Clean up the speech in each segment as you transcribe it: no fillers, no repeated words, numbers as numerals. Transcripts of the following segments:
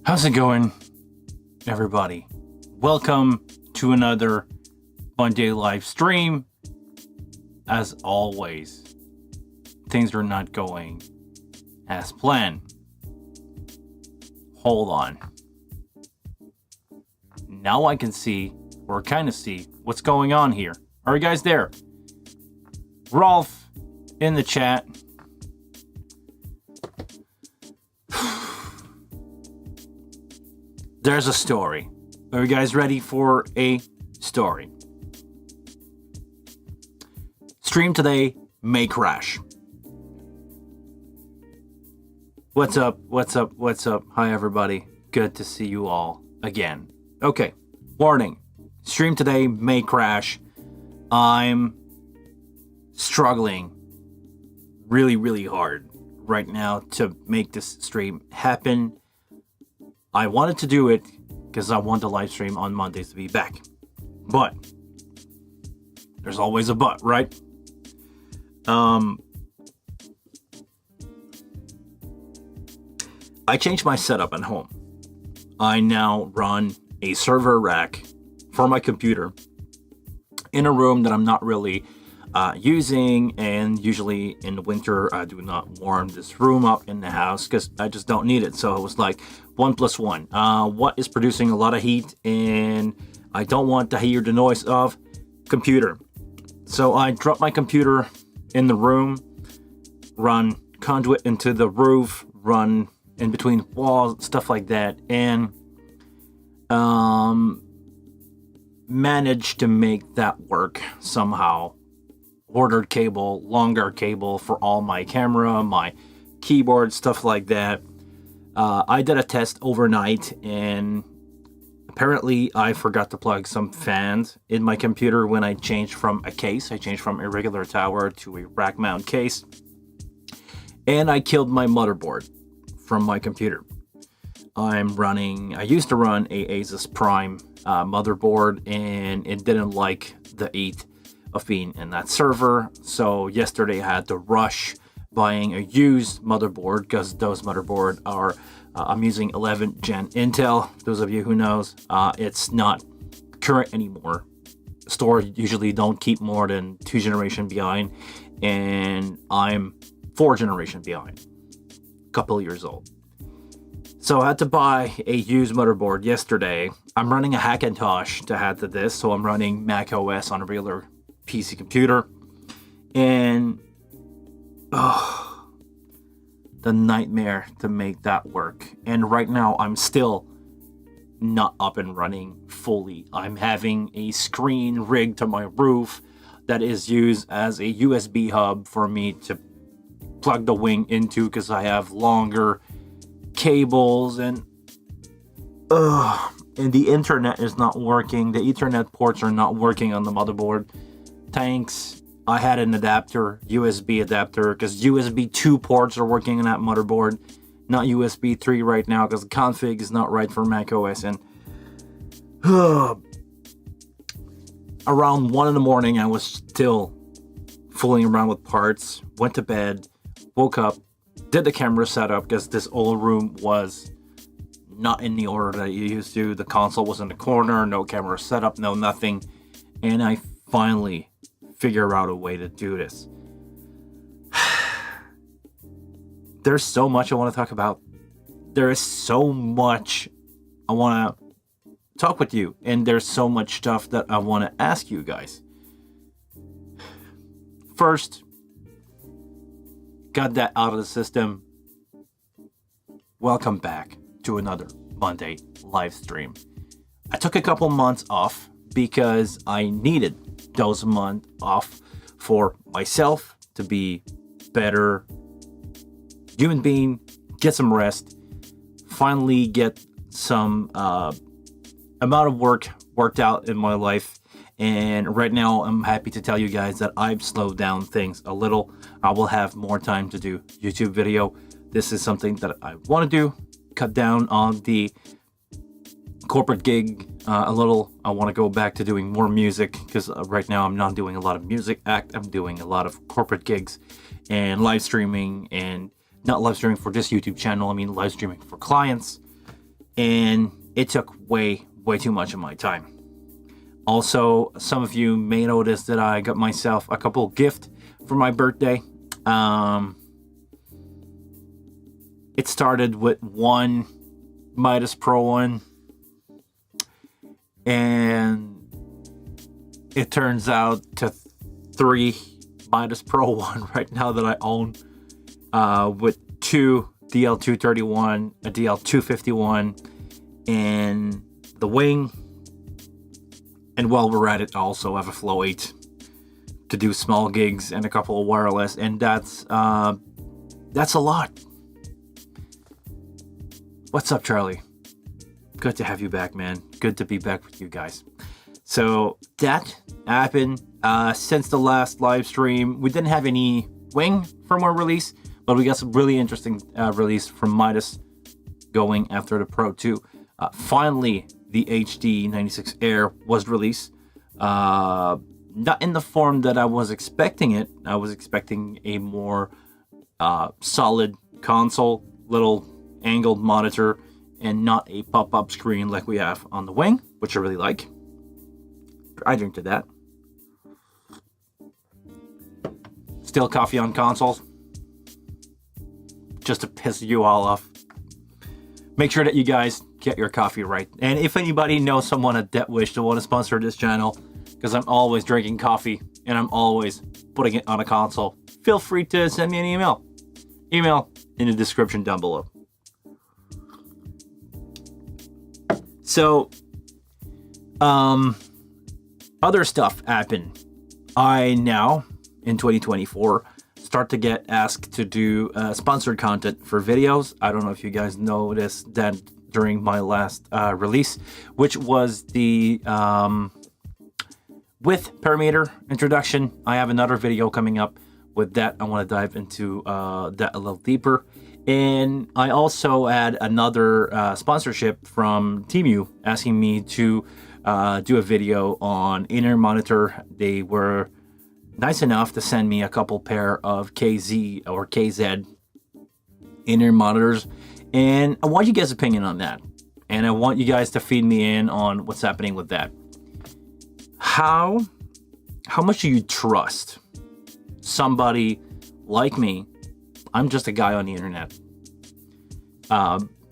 How's it going, everybody? Welcome to another Monday live stream. As always, things are not going as planned. Hold on. Now I can see, or kind of see, what's going on here. Are you guys there? Rolf in the chat. There's a story. Are you guys ready for a story? Stream today may crash. What's up? What's up? What's up? Hi, everybody. Good to see you all again. Okay, warning. Stream today may crash. I'm struggling really hard right now to make this stream happen. I wanted to do it because I want the live stream on Mondays to be back. But there's always a but, right? I changed my setup at home. I now run a server rack for my computer in a room that I'm not really using, and usually in the winter I do not warm this room up in the house because I just don't need it. So it was like 1 + 1. What is producing a lot of heat, and I don't want to hear the noise of computer. So I dropped my computer in the room, run conduit into the roof, run in between walls, stuff like that, and managed to make that work somehow. Ordered cable, longer cable for all my camera, my keyboard, stuff like that. I did a test overnight, and apparently I forgot to plug some fans in my computer when I changed from a case. I changed from a regular tower to a rack mount case, and I killed my motherboard from my computer. I used to run a Asus Prime motherboard, and it didn't like the heat of being in that server. So yesterday I had to rush buying a used motherboard because those motherboard are I'm using 11th gen Intel. Those of you who knows, it's not current anymore. Stores usually don't keep more than 2 generations behind, and I'm 4 generations behind, a couple years old. So I had to buy a used motherboard yesterday. I'm running a Hackintosh to add to this, so I'm running Mac OS on a regular PC computer, and the nightmare to make that work. And right now I'm still not up and running fully. I'm having a screen rigged to my roof that is used as a USB hub for me to plug the wing into because I have longer cables, and the internet is not working. The Ethernet ports are not working on the motherboard. Thanks. I had an adapter, USB adapter, because USB 2 ports are working on that motherboard, not USB 3 right now because the config is not right for Mac OS. And around 1 in the morning, I was still fooling around with parts, went to bed, woke up, did the camera setup because this old room was not in the order that you used to. The console was in the corner, no camera setup, no nothing. And I finally figure out a way to do this. There's so much I want to talk about. There is so much I want to talk with you, and there's so much stuff that I want to ask you guys. First, got that out of the system. Welcome back to another Monday live stream. I took a couple months off because I needed those months off for myself to be better human being, get some rest, finally get some amount of work worked out in my life. And right now I'm happy to tell you guys that I've slowed down things a little. I will have more time to do YouTube video. This is something that I want to do, cut down on the corporate gig a little. I want to go back to doing more music because right now I'm not doing a lot of music act. I'm doing a lot of corporate gigs and live streaming, and not live streaming for this YouTube channel. I mean live streaming for clients. and it took way too much of my time. Also, some of you may notice that I got myself a couple gift for my birthday. It started with one Midas Pro one, and it turns out to 3 Midas Pro 1 right now that I own, with 2 DL231, a DL251, and the wing. And while we're at it, I also have a Flow 8 to do small gigs and a couple of wireless, and that's a lot. What's up, Charlie? Good to have you back, man. Good to be back with you guys. So that happened since the last live stream. We didn't have any wing firmware release, but we got some really interesting release from Midas going after the Pro 2. Finally, the HD 96 Air was released. Not in the form that I was expecting it. I was expecting a more solid console, little angled monitor, and not a pop-up screen like we have on the wing, which I really like. I drink to that. Still coffee on consoles, just to piss you all off. Make sure that you guys get your coffee right. And if anybody knows someone at DebtWish that want to sponsor this channel, because I'm always drinking coffee and I'm always putting it on a console, feel free to send me an email. Email in the description down below. So, other stuff happened. I now, in 2024, start to get asked to do sponsored content for videos. I don't know if you guys noticed that during my last release, which was the width parameter introduction. I have another video coming up with that. I want to dive into that a little deeper. And I also had another sponsorship from Temu asking me to do a video on inner monitor. They were nice enough to send me a couple pair of KZ or KZ inner monitors, and I want you guys' opinion on that, and I want you guys to feed me in on what's happening with that. How much do you trust somebody like me? I'm just a guy on the internet,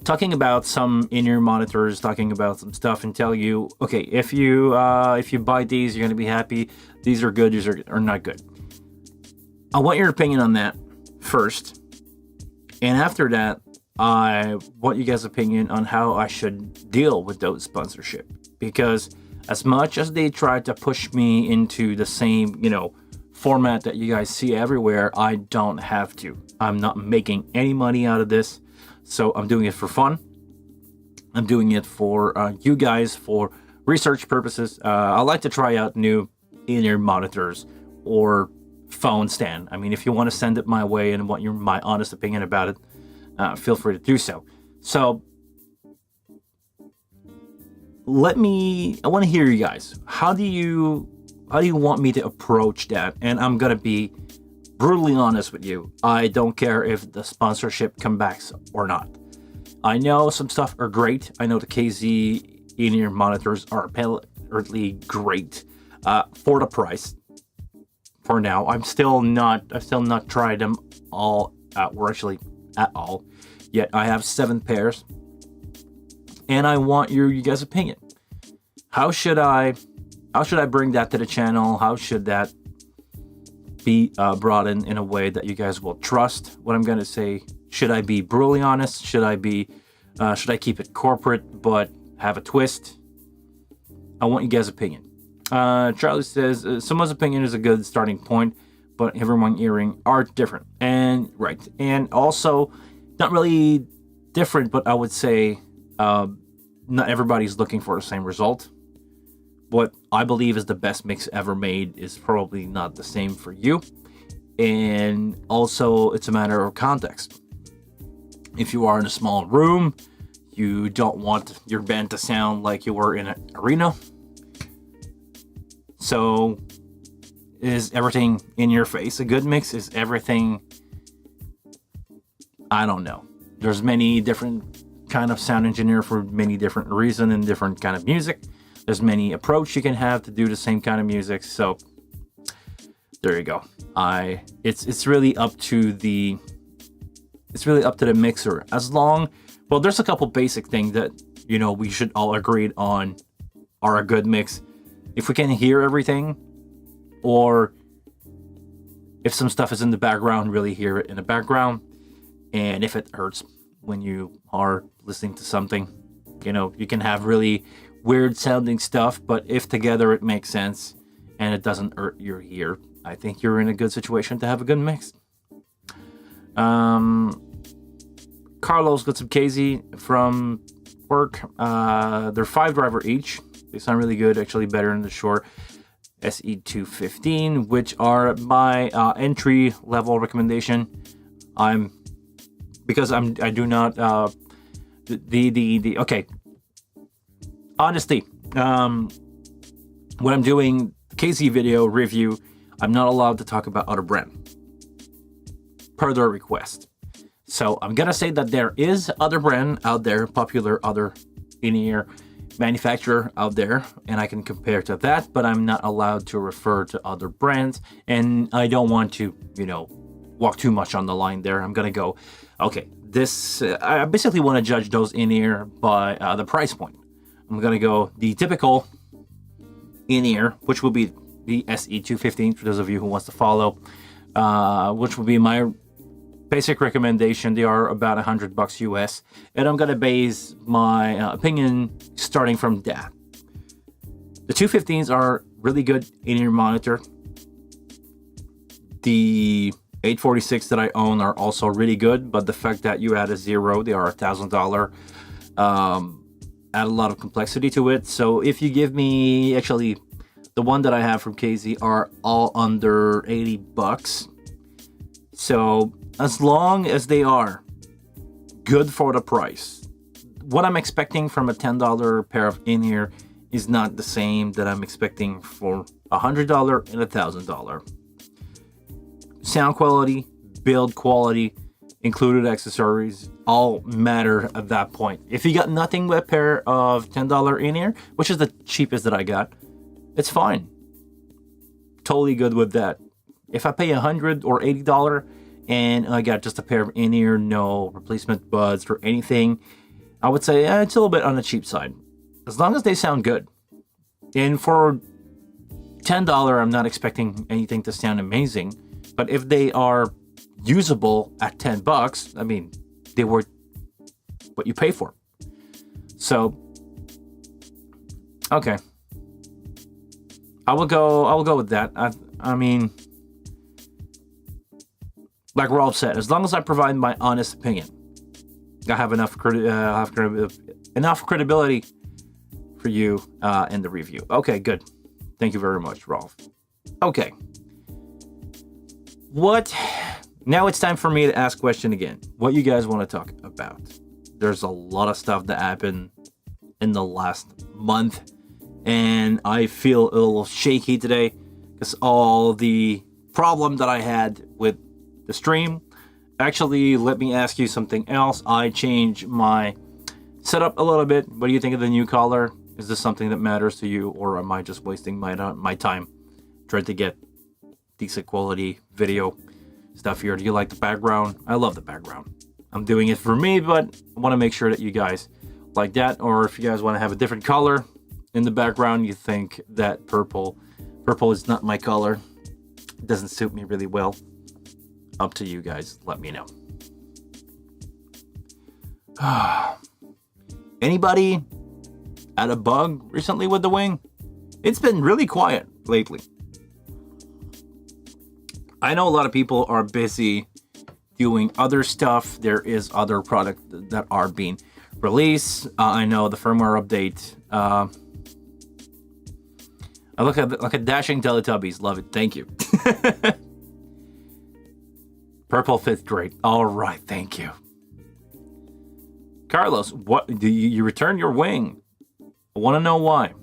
talking about some in-ear monitors, talking about some stuff, and tell you, okay, if you buy these, you're gonna be happy. These are good. These are not good. I want your opinion on that first, and after that, I want you guys' opinion on how I should deal with those sponsorship. Because as much as they try to push me into the same, format that you guys see everywhere, I don't have to. I'm not making any money out of this. So I'm doing it for fun. I'm doing it for you guys, for research purposes. I like to try out new in-ear monitors or phone stand. I mean, if you want to send it my way and want my honest opinion about it, feel free to do so. So I want to hear you guys. How do you want me to approach that? And I'm gonna be brutally honest with you. I don't care if the sponsorship comes back or not. I know some stuff are great. I know the KZ in-ear monitors are apparently great for the price. For now, I've still not tried them all or actually at all yet. I have 7 pairs, and I want you guys' opinion. How should I bring that to the channel? How should that be brought in a way that you guys will trust what I'm going to say? Should I be brutally honest? Should I keep it corporate but have a twist? I want you guys' opinion. Charlie says someone's opinion is a good starting point, but everyone's hearing are different. And right, and also not really different, but I would say not everybody's looking for the same result. What I believe is the best mix ever made is probably not the same for you. And also, it's a matter of context. If you are in a small room, you don't want your band to sound like you were in an arena. So, is everything in your face a good mix? Is everything... I don't know. There's many different kind of sound engineer for many different reasons and different kind of music. There's many approach you can have to do the same kind of music. So there you go. It's really up to the mixer. As long, well, there's a couple basic things that, you know, we should all agree on are a good mix. If we can hear everything, or if some stuff is in the background, really hear it in the background. And if it hurts when you are listening to something, you know, you can have really weird sounding stuff, but if together it makes sense and it doesn't hurt your ear, I think you're in a good situation to have a good mix. Carlos got some KZ from work. They're 5-driver each. They sound really good, actually better than the Shure SE215, which are my entry level recommendation. I do not okay. Honestly, when I'm doing KZ video review, I'm not allowed to talk about other brand per their request. So I'm gonna say that there is other brand out there, popular other in-ear manufacturer out there, and I can compare to that, but I'm not allowed to refer to other brands, and I don't want to, you know, walk too much on the line there. I'm gonna go, okay, this, I basically want to judge those in-ear by the price point. I'm gonna go the typical in-ear, which will be the SE215 for those of you who wants to follow, which will be my basic recommendation. They are about $100 US, and I'm gonna base my opinion starting from that. The 215s are really good in-ear monitor. The 846 that I own are also really good, but the fact that you add a zero, they are $1,000. Add a lot of complexity to it. So if you give me, actually, the one that I have from KZ are all under $80. So as long as they are good for the price, what I'm expecting from a $10 pair of in-ear is not the same that I'm expecting for $100 and $1,000. Sound quality, build quality, included accessories, all matter at that point. If you got nothing but a pair of $10 in-ear, which is the cheapest that I got, it's fine. Totally good with that. If I pay $100 or $80 and I got just a pair of in-ear, no replacement buds or anything, I would say it's a little bit on the cheap side. As long as they sound good. And for $10, I'm not expecting anything to sound amazing. But if they are usable at $10, I mean, they were what you pay for. So, okay. I will go with that. I mean, like Rolf said, as long as I provide my honest opinion, I have enough credibility for you in the review. Okay, good. Thank you very much, Rolf. Okay. Now it's time for me to ask question again. What you guys want to talk about? There's a lot of stuff that happened in the last month, and I feel a little shaky today because all the problem that I had with the stream. Actually, let me ask you something else. I changed my setup a little bit. What do you think of the new color? Is this something that matters to you, or am I just wasting my time trying to get decent quality video stuff here? Do you like the background? I love the background. I'm doing it for me, but I want to make sure that you guys like that. Or if you guys want to have a different color in the background, you think that purple is not my color, it doesn't suit me really well, up to you guys. Let me know. Anybody had a bug recently with the wing? It's been really quiet lately. I know a lot of people are busy doing other stuff. There is other products that are being released. I know the firmware update. I look at like a dashing Teletubbies. Love it. Thank you. Purple fifth grade. All right. Thank you. Carlos, what do you return your wing? I want to know why.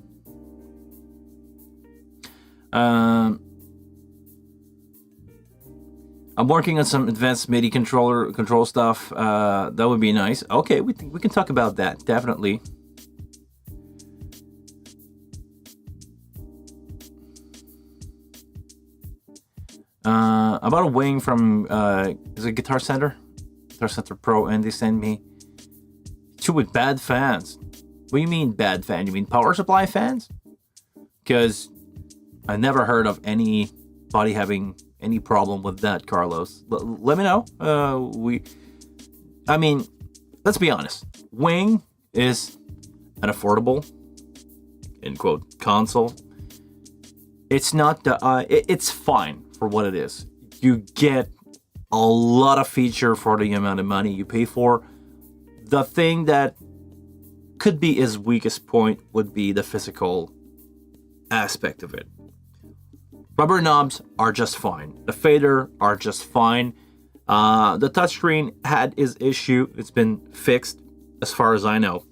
I'm working on some advanced MIDI control stuff. That would be nice. Okay, we can talk about that, definitely. About a wing from is it Guitar Center Pro, and they send me two with bad fans. What do you mean bad fan? You mean power supply fans? Because I never heard of anybody having any problem with that, Carlos. Let me know. I mean, let's be honest. Wing is an affordable, in quote, console. It's not the. It's fine for what it is. You get a lot of feature for the amount of money you pay for. The thing that could be his weakest point would be the physical aspect of it. Rubber knobs are just fine. The fader are just fine. The touchscreen had its issue. It's been fixed as far as I know.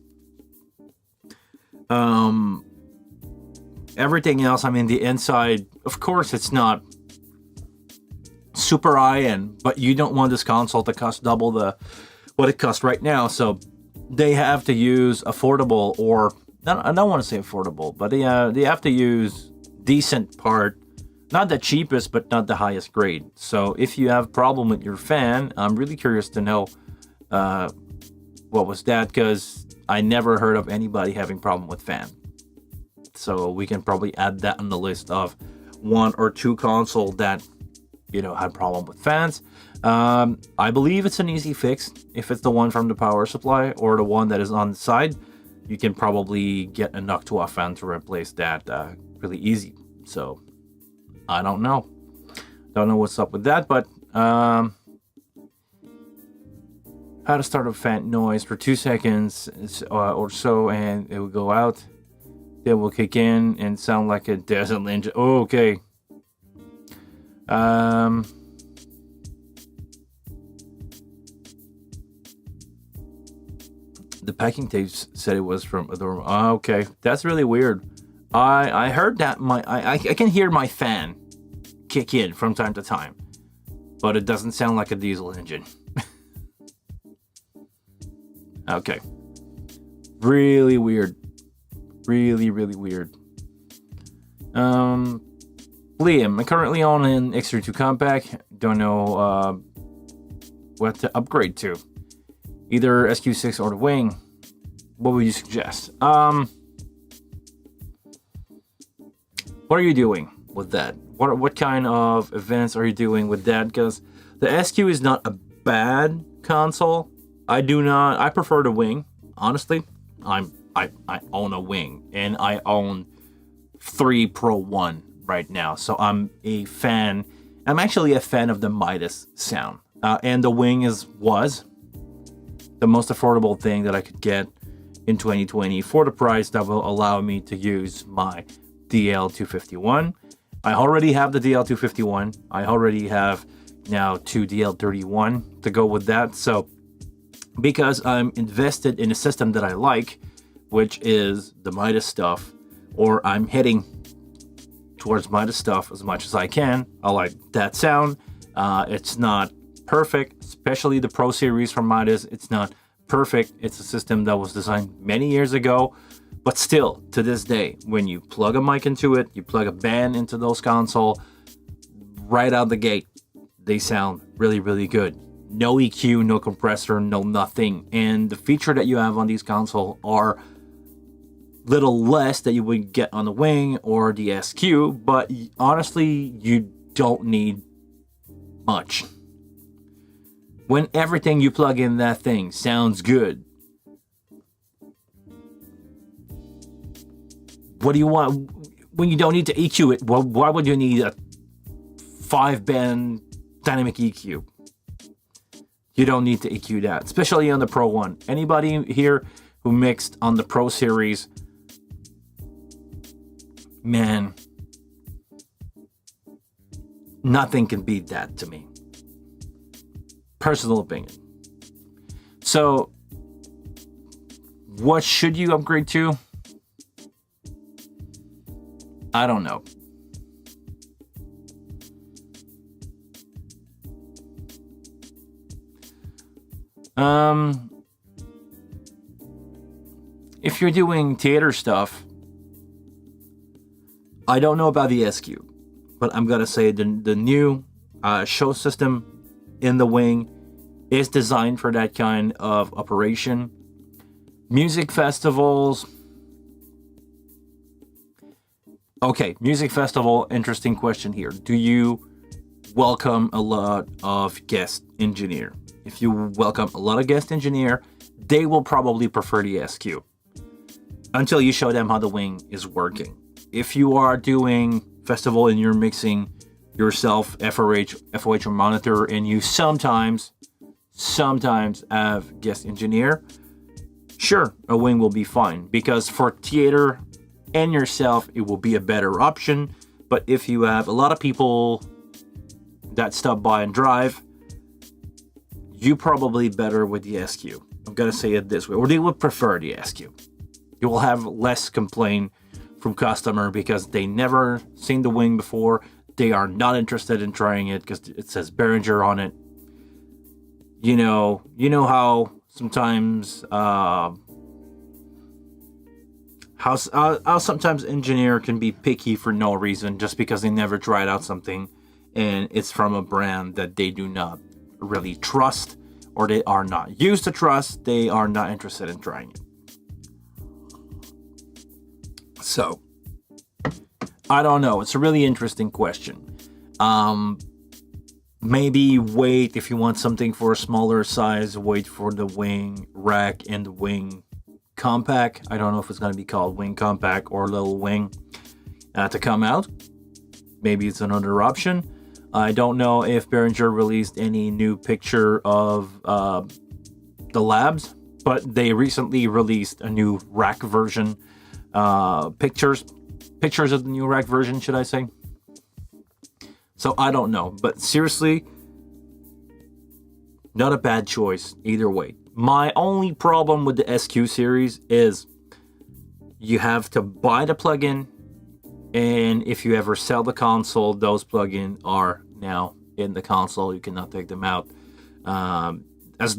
Everything else, I mean, the inside, of course, it's not super high-end, but you don't want this console to cost double what it costs right now. So they have to use affordable, or I don't want to say affordable, but they have to use decent part. Not the cheapest, but not the highest grade. So if you have a problem with your fan, I'm really curious to know what was that, because I never heard of anybody having problem with fan. So we can probably add that on the list of one or two console that, you know, had problem with fans. I believe it's an easy fix. If it's the one from the power supply or the one that is on the side, you can probably get a Noctua fan to replace that really easy. So I don't know what's up with that, but how to start a fan noise for 2 seconds or so, and it will go out. Then will kick in and sound like a desert ninja. Oh, okay. The packing tape said it was from Adorable. Oh, okay, that's really weird. I heard that I can hear my fan kick in from time to time, but it doesn't sound like a diesel engine. Okay, really weird, really weird. Liam, I'm currently on an X32 Compact. Don't know what to upgrade to, either SQ6 or the Wing. What would you suggest? What are you doing with that? What kind of events are you doing with that? Because the SQ is not a bad console. I prefer the Wing. Honestly, I own a Wing, and I own 3 Pro 1 right now. So I'm actually a fan of the Midas sound. And the Wing was the most affordable thing that I could get in 2020 for the price that will allow me to use my DL251. I already have the DL251. I already have now 2 DL31 to go with that. So because I'm invested in a system that I like, which is the Midas stuff, or I'm heading towards Midas stuff as much as I can. I like that sound. It's not perfect, especially the Pro series from Midas. It's not perfect. It's a system that was designed many years ago, but still, to this day, when you plug a mic into it, you plug a band into those console, right out the gate, they sound really good. No EQ, no compressor, no nothing. And the feature that you have on these console are little less that you would get on the Wing or the SQ, but honestly, you don't need much. When everything you plug in that thing sounds good, what do you want when you don't need to EQ it? Well, why would you need a 5-band dynamic EQ? You don't need to EQ that, especially on the Pro 1. Anybody here who mixed on the Pro series, man, nothing can beat that to me. Personal opinion. So, what should you upgrade to? I don't know. If you're doing theater stuff, I don't know about the SQ, but I'm gonna say the new show system in the wing is designed for that kind of operation. Music festivals. Okay, music festival, interesting question here. Do you welcome a lot of guest engineer? If you welcome a lot of guest engineer, they will probably prefer the SQ until you show them how the wing is working. If you are doing festival and you're mixing yourself FOH or monitor, and you sometimes have guest engineer, sure, a wing will be fine, because for theater and yourself it will be a better option. But if you have a lot of people that stop by and drive, you probably better with the SQ. I'm gonna say it this way, or they would prefer the SQ. You will have less complaint from customer because they never seen the wing before. They are not interested in trying it because it says Behringer on it. You know how sometimes how sometimes engineer can be picky for no reason just because they never tried out something and it's from a brand that they do not really trust, or they are not used to trust. They are not interested in trying it. So, I don't know. It's a really interesting question. Maybe wait if you want something for a smaller size. Wait for the wing rack and the wing compact. I don't know if it's going to be called wing compact or little wing to come out. Maybe it's another option. I don't know if Behringer released any new picture of the labs, but they recently released a new rack version. Pictures of the new rack version, should I say. So I don't know, but seriously, not a bad choice either way. My only problem with the SQ series is you have to buy the plugin, and if you ever sell the console, those plugins are now in the console. You cannot take them out. As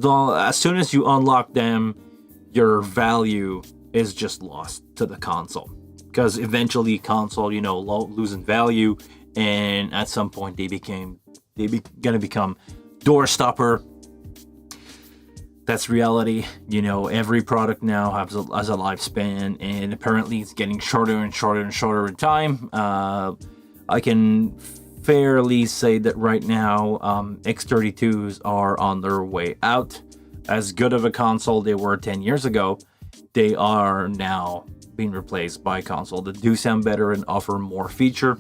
soon as you unlock them, your value is just lost to the console, because eventually console, losing value, and at some point they gonna become door stopper. That's reality. Every product now has a lifespan, and apparently it's getting shorter and shorter and shorter in time. I can fairly say that right now X32s are on their way out. As good of a console they were 10 years ago, they are now being replaced by console that do sound better and offer more feature,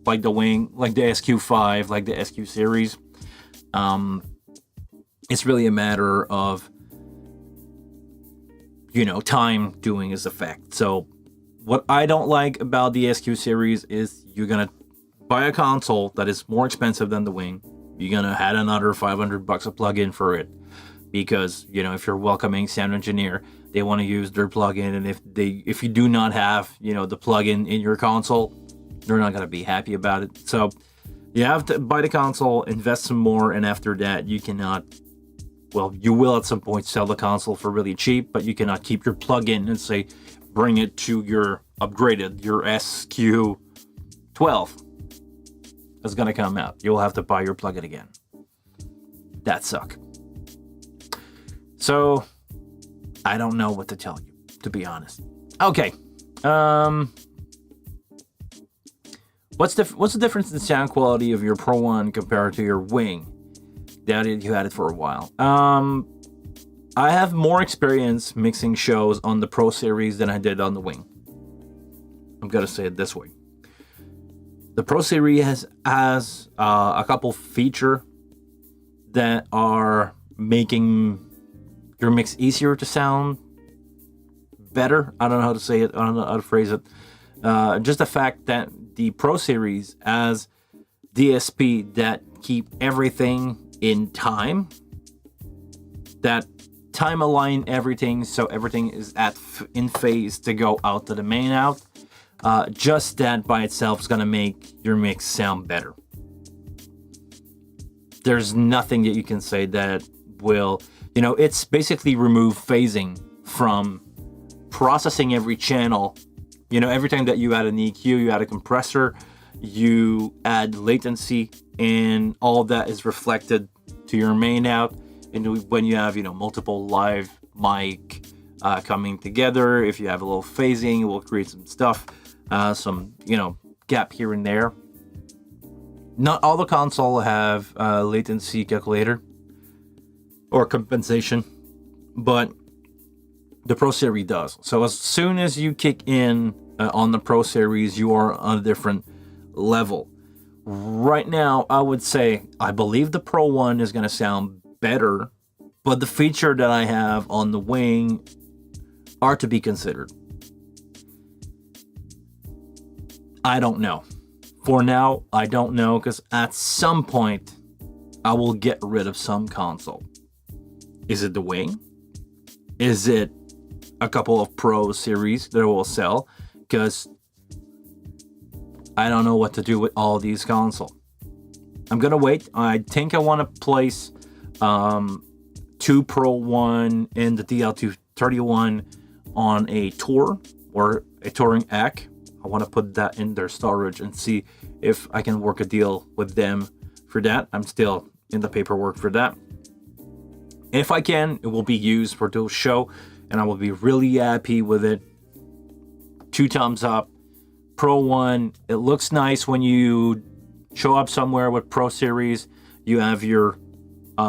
like the wing, like the SQ5, like the SQ series. It's really a matter of, time doing its effect. So what I don't like about the SQ series is you're going to buy a console that is more expensive than the wing. You're going to add another $500 a plug-in for it. Because, if you're welcoming sound engineer, they want to use their plugin, and if you do not have, the plugin in your console, they're not going to be happy about it. So you have to buy the console, invest some more, and after that, you cannot, you will at some point sell the console for really cheap, but you cannot keep your plugin and say, bring it to your SQ12 that's going to come out. You'll have to buy your plugin again. That sucks. So, I don't know what to tell you, to be honest. Okay. What's the difference in sound quality of your Pro 1 compared to your Wing? That you had it for a while. I have more experience mixing shows on the Pro series than I did on the Wing. I'm gonna say it this way. The Pro series has a couple features that are making your mix easier to sound better. I don't know how to say it. I don't know how to phrase it. Just the fact that the Pro series has DSP that keep everything in time, that time align everything so everything is in phase to go out to the main out. Just that by itself is going to make your mix sound better. There's nothing that you can say that will You know, it's basically remove phasing from processing every channel. You know, every time that you add an EQ, you add a compressor, you add latency, and all that is reflected to your main out. And when you have, you know, multiple live mic coming together, if you have a little phasing, it will create some stuff, some, you know, gap here and there. Not all the console have latency calculator or compensation, but the Pro Series does. So as soon as you kick in on the Pro Series, you are on a different level. Right now, I would say I believe the Pro One is going to sound better, but the feature that I have on the Wing are to be considered. I don't know. For now, I don't know, because at some point, I will get rid of some console. Is it the Wing? Is it a couple of Pro Series that I will sell? Because I don't know what to do with all these consoles. I'm gonna wait. I think I want to place 2 Pro One and the DL231 on a tour or a touring AC. I want to put that in their storage and see if I can work a deal with them for that. I'm still in the paperwork for that. If I can, it will be used for the show, and I will be really happy with it. 2 thumbs up. Pro One, it looks nice when you show up somewhere with Pro Series. You have your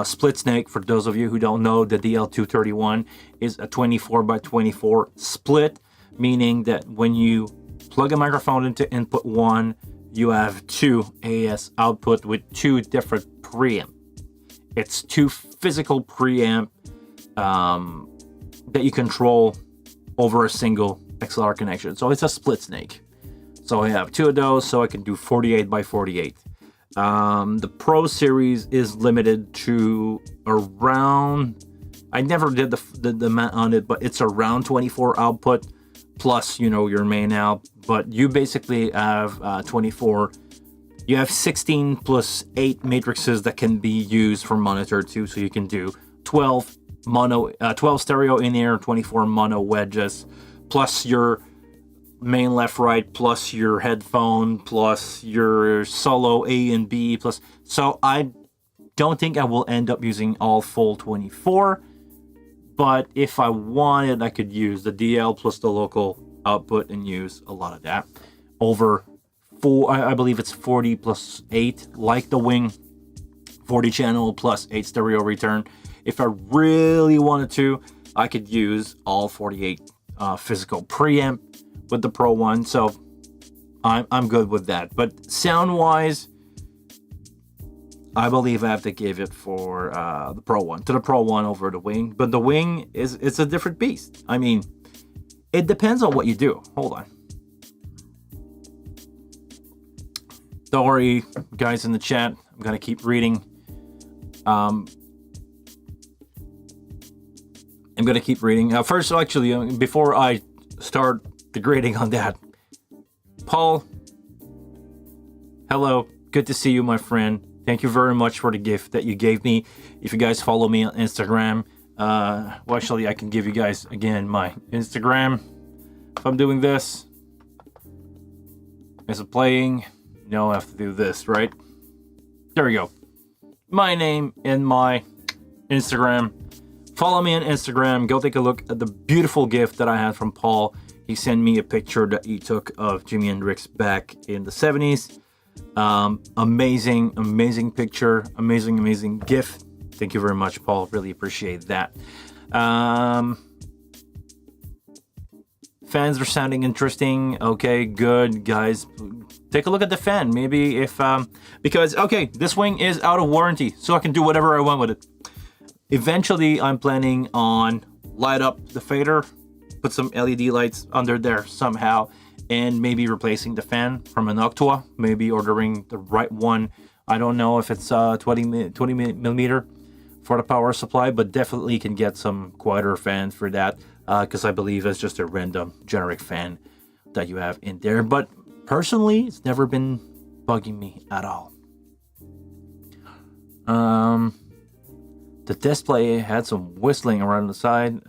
split snake. For those of you who don't know, the DL231 is a 24x24 split, meaning that when you plug a microphone into input 1, you have 2 AS output with 2 different preamp. It's 2 physical preamp that you control over a single XLR connection. So it's a split snake. So I have 2 of those, so I can do 48x48. The Pro Series is limited to around, I never did the math on it, but it's around 24 output plus, you know, your main out. But you basically have 24. You have 16 plus 8 matrices that can be used for monitor too. So you can do 12 stereo in ear, 24 mono wedges, plus your main left right, plus your headphone, plus your solo A and B, plus. So I don't think I will end up using all full 24, but if I wanted, I could use the DL plus the local output and use a lot of that over 4. I believe it's 40 plus 8, like the Wing, 40 channel plus 8 stereo return. If I really wanted to, I could use all 48 physical preamp with the Pro One, so I'm good with that. But sound wise, I believe I have to give it for the Pro One, to the Pro One over the Wing. But the Wing it's a different beast. I mean, it depends on what you do. Hold on. Don't worry, guys in the chat. I'm gonna keep reading. I'm gonna keep reading. First, actually, before I start the grading on that, Paul, hello, good to see you, my friend. Thank you very much for the gift that you gave me. If you guys follow me on Instagram, well, actually, I can give you guys again my Instagram. If I'm doing this, is it playing? No, I have to do this, right? There we go. My name and my Instagram. Follow me on Instagram. Go take a look at the beautiful gift that I had from Paul. He sent me a picture that he took of Jimi Hendrix back in the 70s. Amazing picture. Amazing gift. Thank you very much, Paul. Really appreciate that. Fans are sounding interesting. Okay, good, guys. Take a look at the fan. Maybe if, because, okay, this Wing is out of warranty, so I can do whatever I want with it. Eventually, I'm planning on light up the fader, put some LED lights under there somehow, and maybe replacing the fan from an Octua, maybe ordering the right one. I don't know if it's 20 millimeter for the power supply, but definitely can get some quieter fans for that, because I believe it's just a random generic fan that you have in there. But personally, it's never been bugging me at all. The display had some whistling around the side.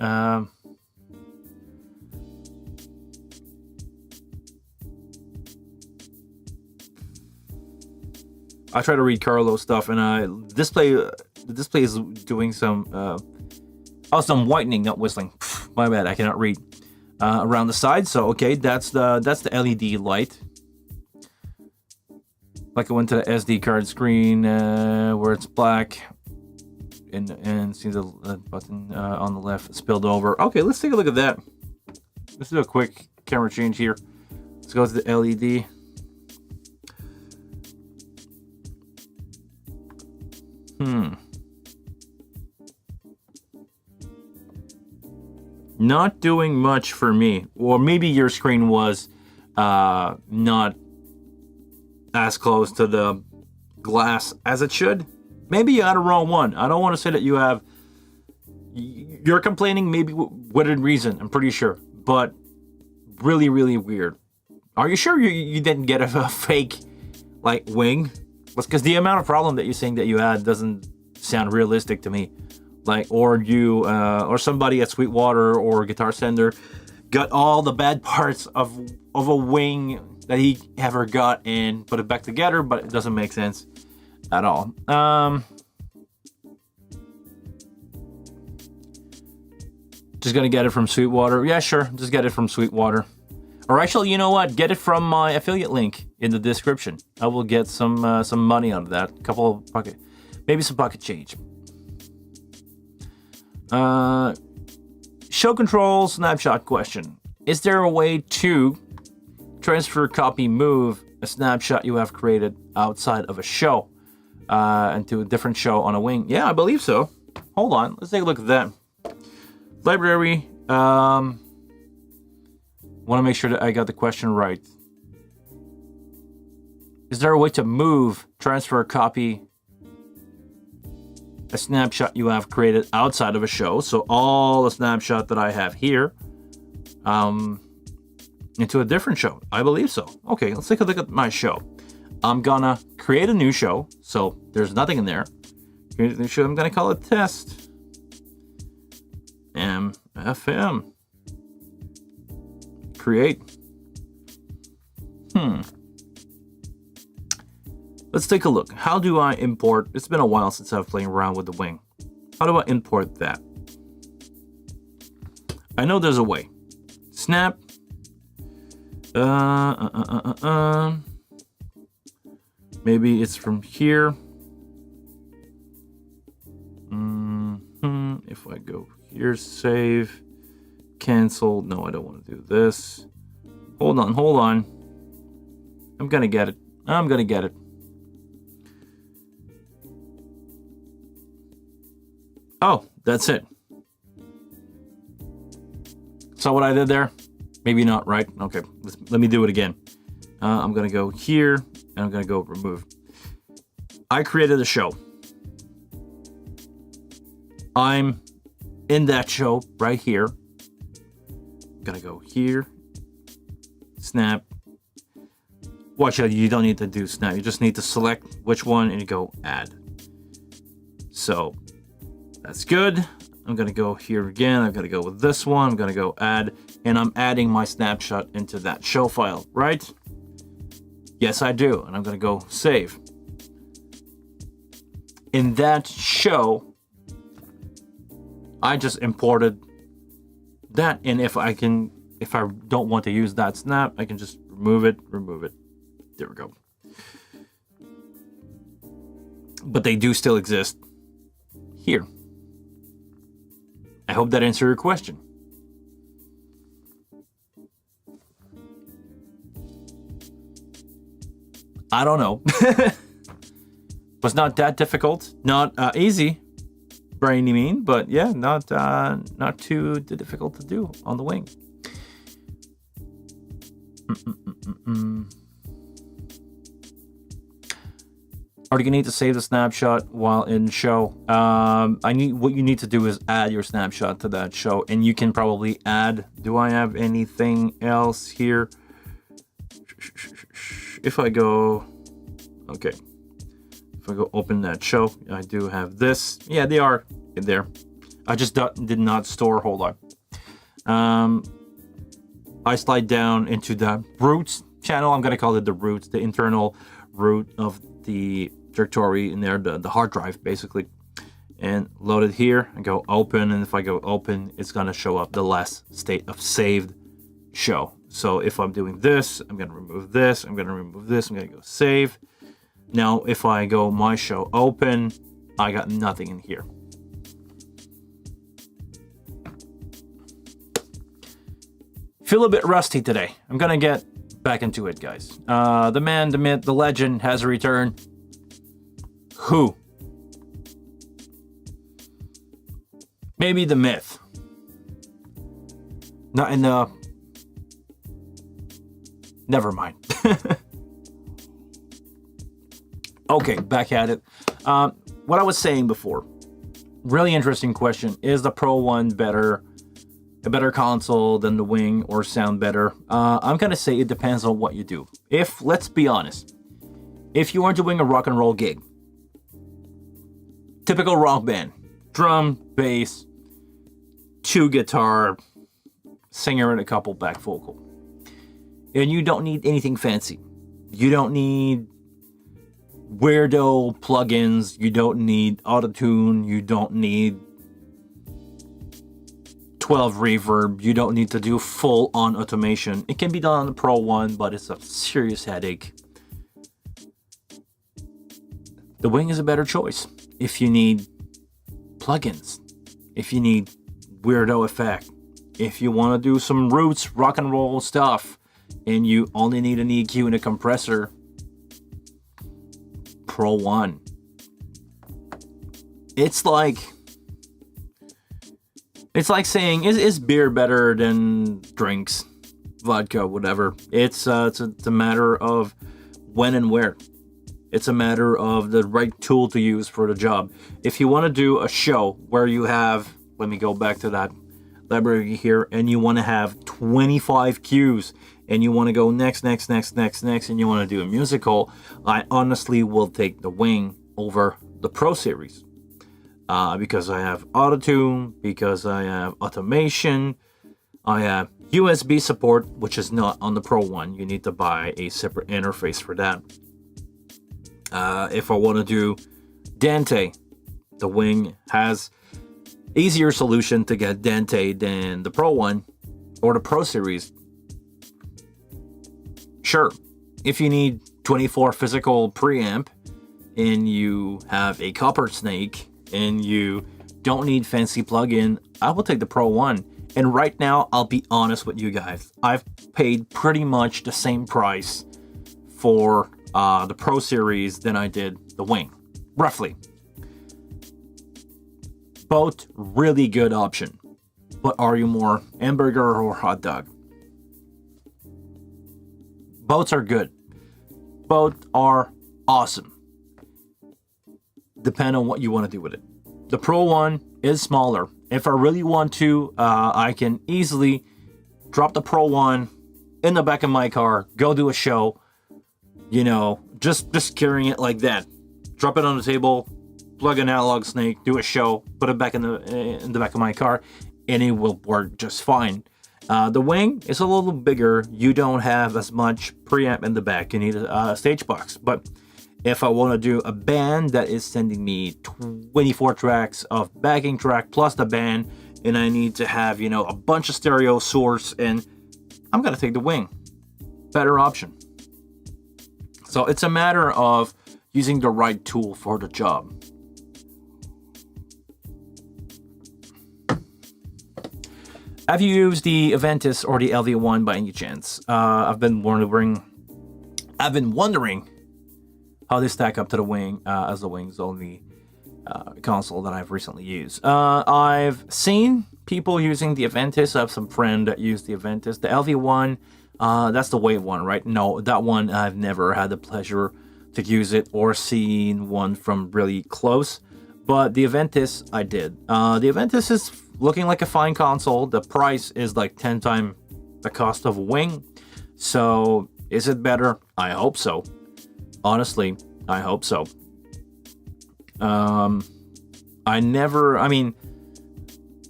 I try to read Carlos stuff, and the display is doing some some whitening, not whistling. My bad, I cannot read. Around the side, so okay, that's the LED light. Like I went to the SD card screen where it's black, and see the button on the left spilled over. Okay, let's take a look at that. Let's do a quick camera change here. Let's go to the LED. Not doing much for me. Or maybe your screen was not as close to the glass as it should. Maybe you had a wrong one. I don't want to say that you're complaining maybe within reason, I'm pretty sure. But really, really weird. Are you sure you didn't get a fake like wing? Because the amount of problem that you're saying that you had doesn't sound realistic to me. Like, or you, or somebody at Sweetwater or Guitar Center got all the bad parts of a wing that he ever got and put it back together, but it doesn't make sense at all. Just gonna get it from Sweetwater. Yeah, sure, just get it from Sweetwater. Or actually, you know what? Get it from my affiliate link in the description. I will get some money out of that. Maybe some pocket change. Show control snapshot question. Is there a way to transfer, copy, move a snapshot you have created outside of a show into a different show on a wing? Yeah, I believe so. Hold on, let's take a look at that. Library. Want to make sure that I got the question right. Is there a way to move, transfer, copy a snapshot you have created outside of a show? So all the snapshot that I have here into a different show. I believe so. Okay, let's take a look at my show. I'm gonna create a new show. So there's nothing in there. Create a new show. I'm gonna call it Test MFM. Create. Let's take a look. How do I import? It's been a while since I've played around with the wing. How do I import that? I know there's a way. Snap. Maybe it's from here. If I go here, save, cancel. No, I don't want to do this. Hold on. I'm gonna get it. Oh, that's it. So what I did there? Maybe not, right? Okay, let me do it again. I'm gonna go here, and I'm gonna go remove. I created a show. I'm in that show right here. I'm gonna go here, snap. Watch out, you don't need to do snap. You just need to select which one and you go add. So that's good. I'm gonna go here again. I'm gonna go with this one. I'm gonna go add, and I'm adding my snapshot into that show file, right? Yes, I do. And I'm gonna go save. In that show, I just imported that, and if I don't want to use that snap, I can just remove it. There we go. But they do still exist here. I hope that answered your question. I don't know. Was not that difficult, not easy by any means, but yeah, not too difficult to do on the wing. Are you gonna need to save the snapshot while in show? What you need to do is add your snapshot to that show, and you can probably add. Do I have anything else here? If I go, okay. If I go open that show, I do have this. Yeah, they are in there. I just did not store. Hold on. I slide down into the roots channel. I'm gonna call it the roots, the internal root of the directory in there, the hard drive basically, and load it here and go open. And if I go open, it's gonna show up the last state of saved show. So if I'm doing this, I'm gonna remove this, I'm gonna remove this, I'm gonna go save. Now if I go my show open, I got nothing in here. Feel a bit rusty today. I'm gonna get back into it, guys. The man, the myth, the legend has returned. Who? Maybe the myth. Not in the... Never mind. Okay, back at it. What I was saying before. Really interesting question. Is the Pro 1 better? A better console than the Wing, or sound better? I'm gonna say it depends on what you do. If, let's be honest, if you are doing a rock and roll gig, typical rock band, drum, bass, 2 guitar, singer and a couple back vocal, and you don't need anything fancy. You don't need weirdo plugins. You don't need autotune. You don't need 12 reverb. You don't need to do full on automation. It can be done on the Pro 1, but it's a serious headache. The Wing is a better choice if you need plugins, if you need weirdo effect, if you want to do some roots rock and roll stuff and you only need an EQ and a compressor. Pro 1. It's like saying, is beer better than drinks, vodka, whatever? It's a matter of when and where. It's a matter of the right tool to use for the job. If you want to do a show where you have, let me go back to that library here, and you want to have 25 cues, and you want to go next, and you want to do a musical, I honestly will take the Wing over the Pro series. Because I have autotune, because I have automation, I have USB support, which is not on the Pro 1. You need to buy a separate interface for that. If I want to do Dante, the Wing has easier solution to get Dante than the Pro 1 or the Pro series. Sure, if you need 24 physical preamp and you have a copper snake and you don't need fancy plugin, I will take the Pro 1. And right now, I'll be honest with you guys. I've paid pretty much the same price for the Pro series than I did the Wing, roughly. Both really good option. But are you more hamburger or hot dog? Both are good. Both are awesome. Depend on what you want to do with it. The Pro 1 is smaller. If I really want to, I can easily drop the Pro 1 in the back of my car, go do a show, you know, just carrying it like that. Drop it on the table, plug an analog snake, do a show, put it back in the back of my car, and it will work just fine. The Wing is a little bigger. You don't have as much preamp in the back. You need a stage box. But if I want to do a band that is sending me 24 tracks of backing track plus the band, and I need to have, you know, a bunch of stereo source, and I'm going to take the Wing. Better option. So it's a matter of using the right tool for the job. Have you used the Aventis or the LV1 by any chance? I've been wondering how they stack up to the Wing, as the Wing's only console that I've recently used. I've seen people using the Aventis. I have some friend that used the Aventis. The LV1, that's the Wave one, right? No, that one I've never had the pleasure to use it or seen one from really close. But the Aventis, I did. The Aventis is looking like a fine console. The price is like 10 times the cost of a Wing. So is it better? I hope so. Honestly, I hope so. I mean,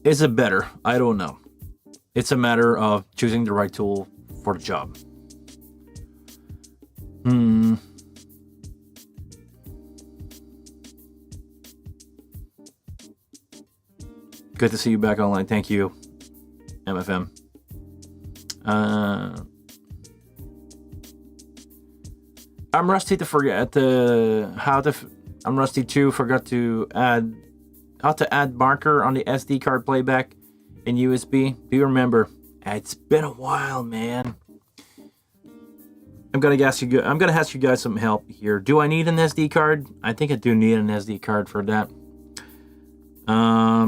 is it better? I don't know. It's a matter of choosing the right tool for the job. Good to see you back online. Thank you, MFM. I'm rusty to forget I'm rusty too. Forgot to add how to add marker on the SD card playback in USB. Do you remember? It's been a while, man. I'm gonna ask you guys some help here. Do I need an SD card? I think I do need an SD card for that.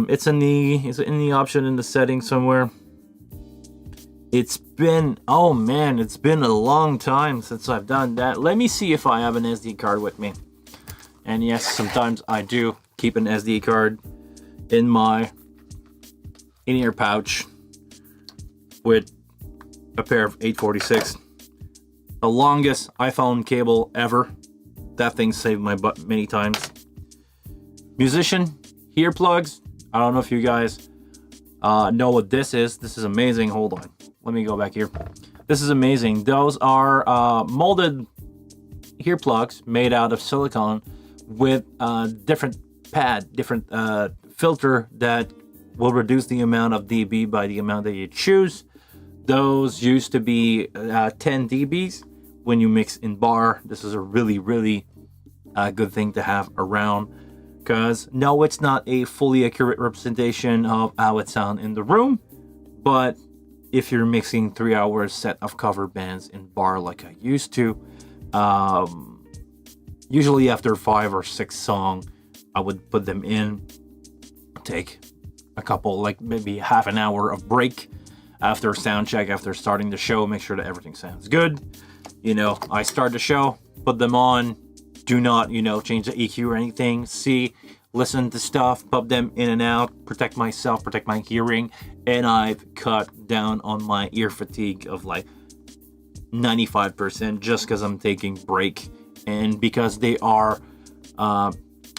It's in the option in the settings somewhere. It's been a long time since I've done that. Let me see if I have an SD card with me. And yes, sometimes I do keep an SD card in my in-ear pouch with a pair of 846. The longest iPhone cable ever. That thing saved my butt many times. Musician earplugs. I don't know if you guys know what this is. This is amazing. Hold on. Let me go back here. This is amazing. Those are molded earplugs made out of silicone with different filter that will reduce the amount of dB by the amount that you choose. Those used to be 10 dBs when you mix in bar. This is a really, really good thing to have around, because no, it's not a fully accurate representation of how it sounds in the room, but if you're mixing 3 hours set of cover bands in bar like I used to, usually after 5 or 6 songs, I would put them in, take a couple, like maybe half an hour of break after sound check, after starting the show, make sure that everything sounds good. You know, I start the show, put them on, do not, change the EQ or anything. Listen to stuff, pop them in and out, protect myself, protect my hearing, and I've cut down on my ear fatigue of like 95% just because I'm taking break, and because they are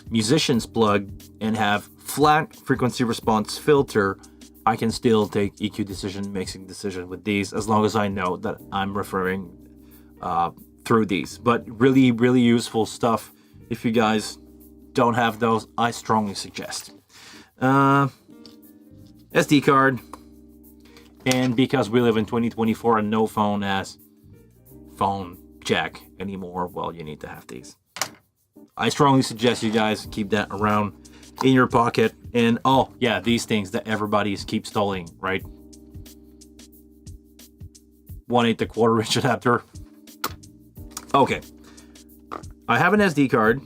musicians plug and have flat frequency response filter, I can still take EQ mixing decision with these, as long as I know that I'm referring through these. But really, really useful stuff. If you guys don't have those, I strongly suggest SD card. And because we live in 2024 and no phone has phone jack anymore, well, you need to have these. I strongly suggest you guys keep that around in your pocket. And oh yeah, these things that everybody keeps stealing, right? 1/8 1/4 inch adapter. Okay, I have an SD card,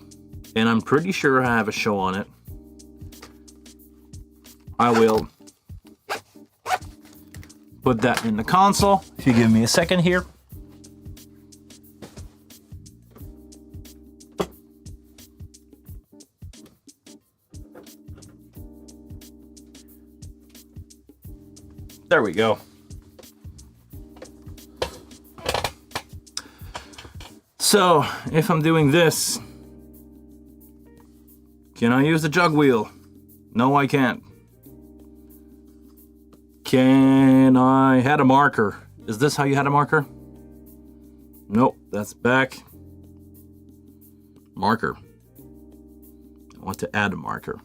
and I'm pretty sure I have a show on it. I will put that in the console. If you give me a second here. There we go. So, if I'm doing this, can I use the jug wheel? No, I can't. Can I add a marker? Is this how you had a marker? Nope, that's back. Marker. I want to add a marker.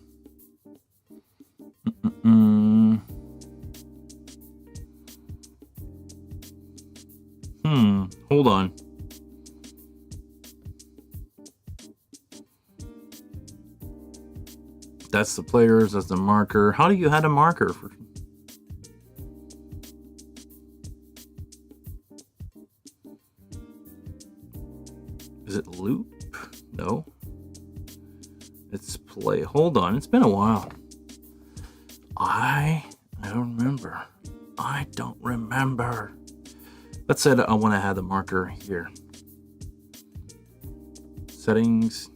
Hold on. That's the players, that's the marker. How do you add a marker for? Is it loop? No. It's play. Hold on, it's been a while. I don't remember. I don't remember. Let's say that I want to add the marker here. Settings.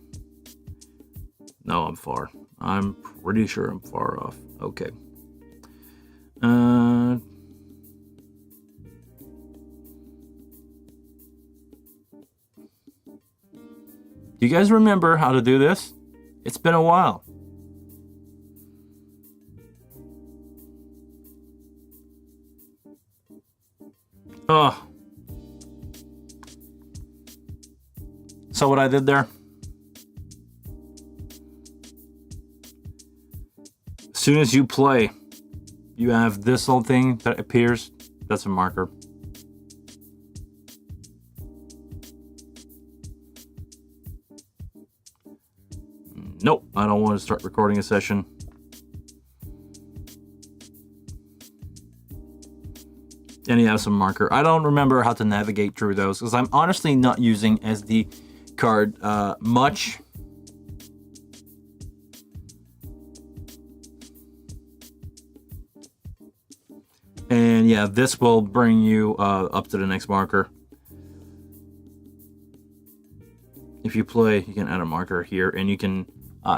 No, I'm far. I'm pretty sure I'm far off. Okay. Do you guys remember how to do this? It's been a while. Oh. So what I did there? As soon as you play, you have this little thing that appears. That's a marker. Nope, I don't want to start recording a session. And you have some marker. I don't remember how to navigate through those because I'm honestly not using SD card much. And yeah, this will bring you up to the next marker. If you play, you can add a marker here, and you can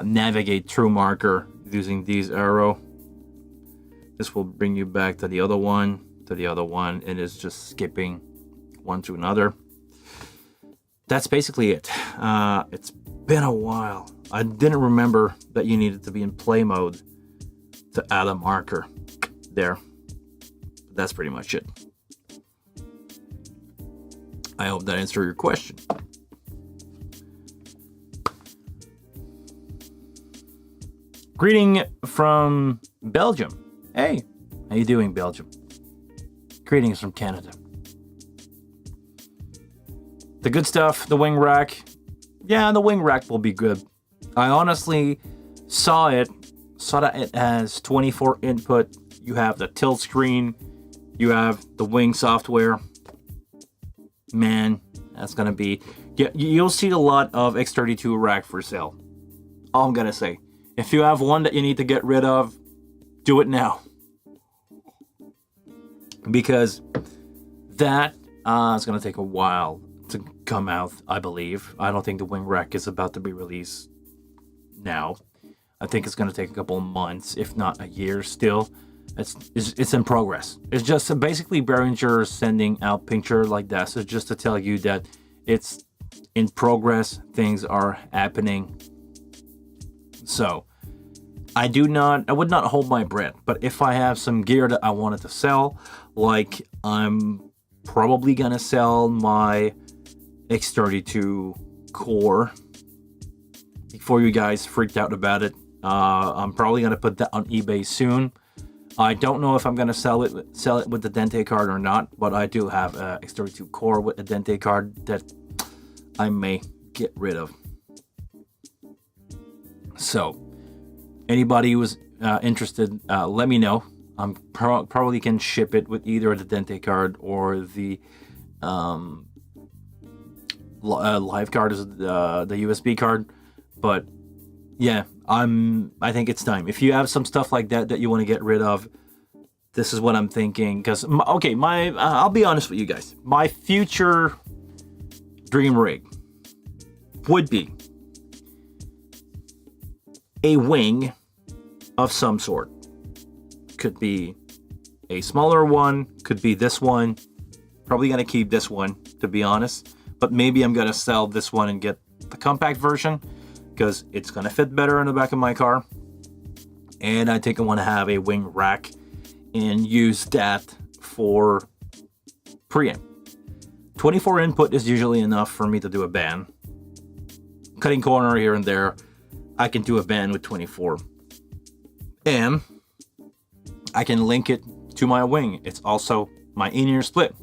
navigate through marker using these arrow. This will bring you back to the other one, and it's just skipping one to another. That's basically it. It's been a while. I didn't remember that you needed to be in play mode to add a marker there. That's pretty much it. I hope that answered your question. Greeting from Belgium. Hey, how you doing, Belgium? Greetings from Canada. The good stuff, the wing rack. Yeah, the wing rack will be good. I honestly saw that it has 24 input. You have the tilt screen. You have the wing software. Man, that's gonna be... Yeah, you'll see a lot of X32 rack for sale. All I'm gonna say. If you have one that you need to get rid of, do it now. Because that is gonna take a while to come out, I believe. I don't think the wing rack is about to be released now. I think it's gonna take a couple months, if not a year still. It's in progress. It's just basically Behringer sending out picture like that. So just to tell you that it's in progress, things are happening. So I would not hold my breath, but if I have some gear that I wanted to sell, like I'm probably gonna sell my X32 core before you guys freaked out about it. I'm probably gonna put that on eBay soon. I don't know if I'm gonna sell it with the Dente card or not, but I do have a X32 core with a Dente card that I may get rid of. So anybody who's interested, let me know. I'm probably can ship it with either the Dente card or the live card, is the USB card. But yeah, I think it's time. If you have some stuff like that you want to get rid of, this is what I'm thinking. Because okay, I'll be honest with you guys. My future dream rig would be a wing of some sort. Could be a smaller one, could be this one. Probably gonna keep this one, to be honest. But maybe I'm gonna sell this one and get the compact version, because it's gonna fit better in the back of my car. And I think I want to have a wing rack and use that for preamp. 24 input is usually enough for me to do a band. Cutting corner here and there, I can do a band with 24. And I can link it to my wing. It's also my in-ear split.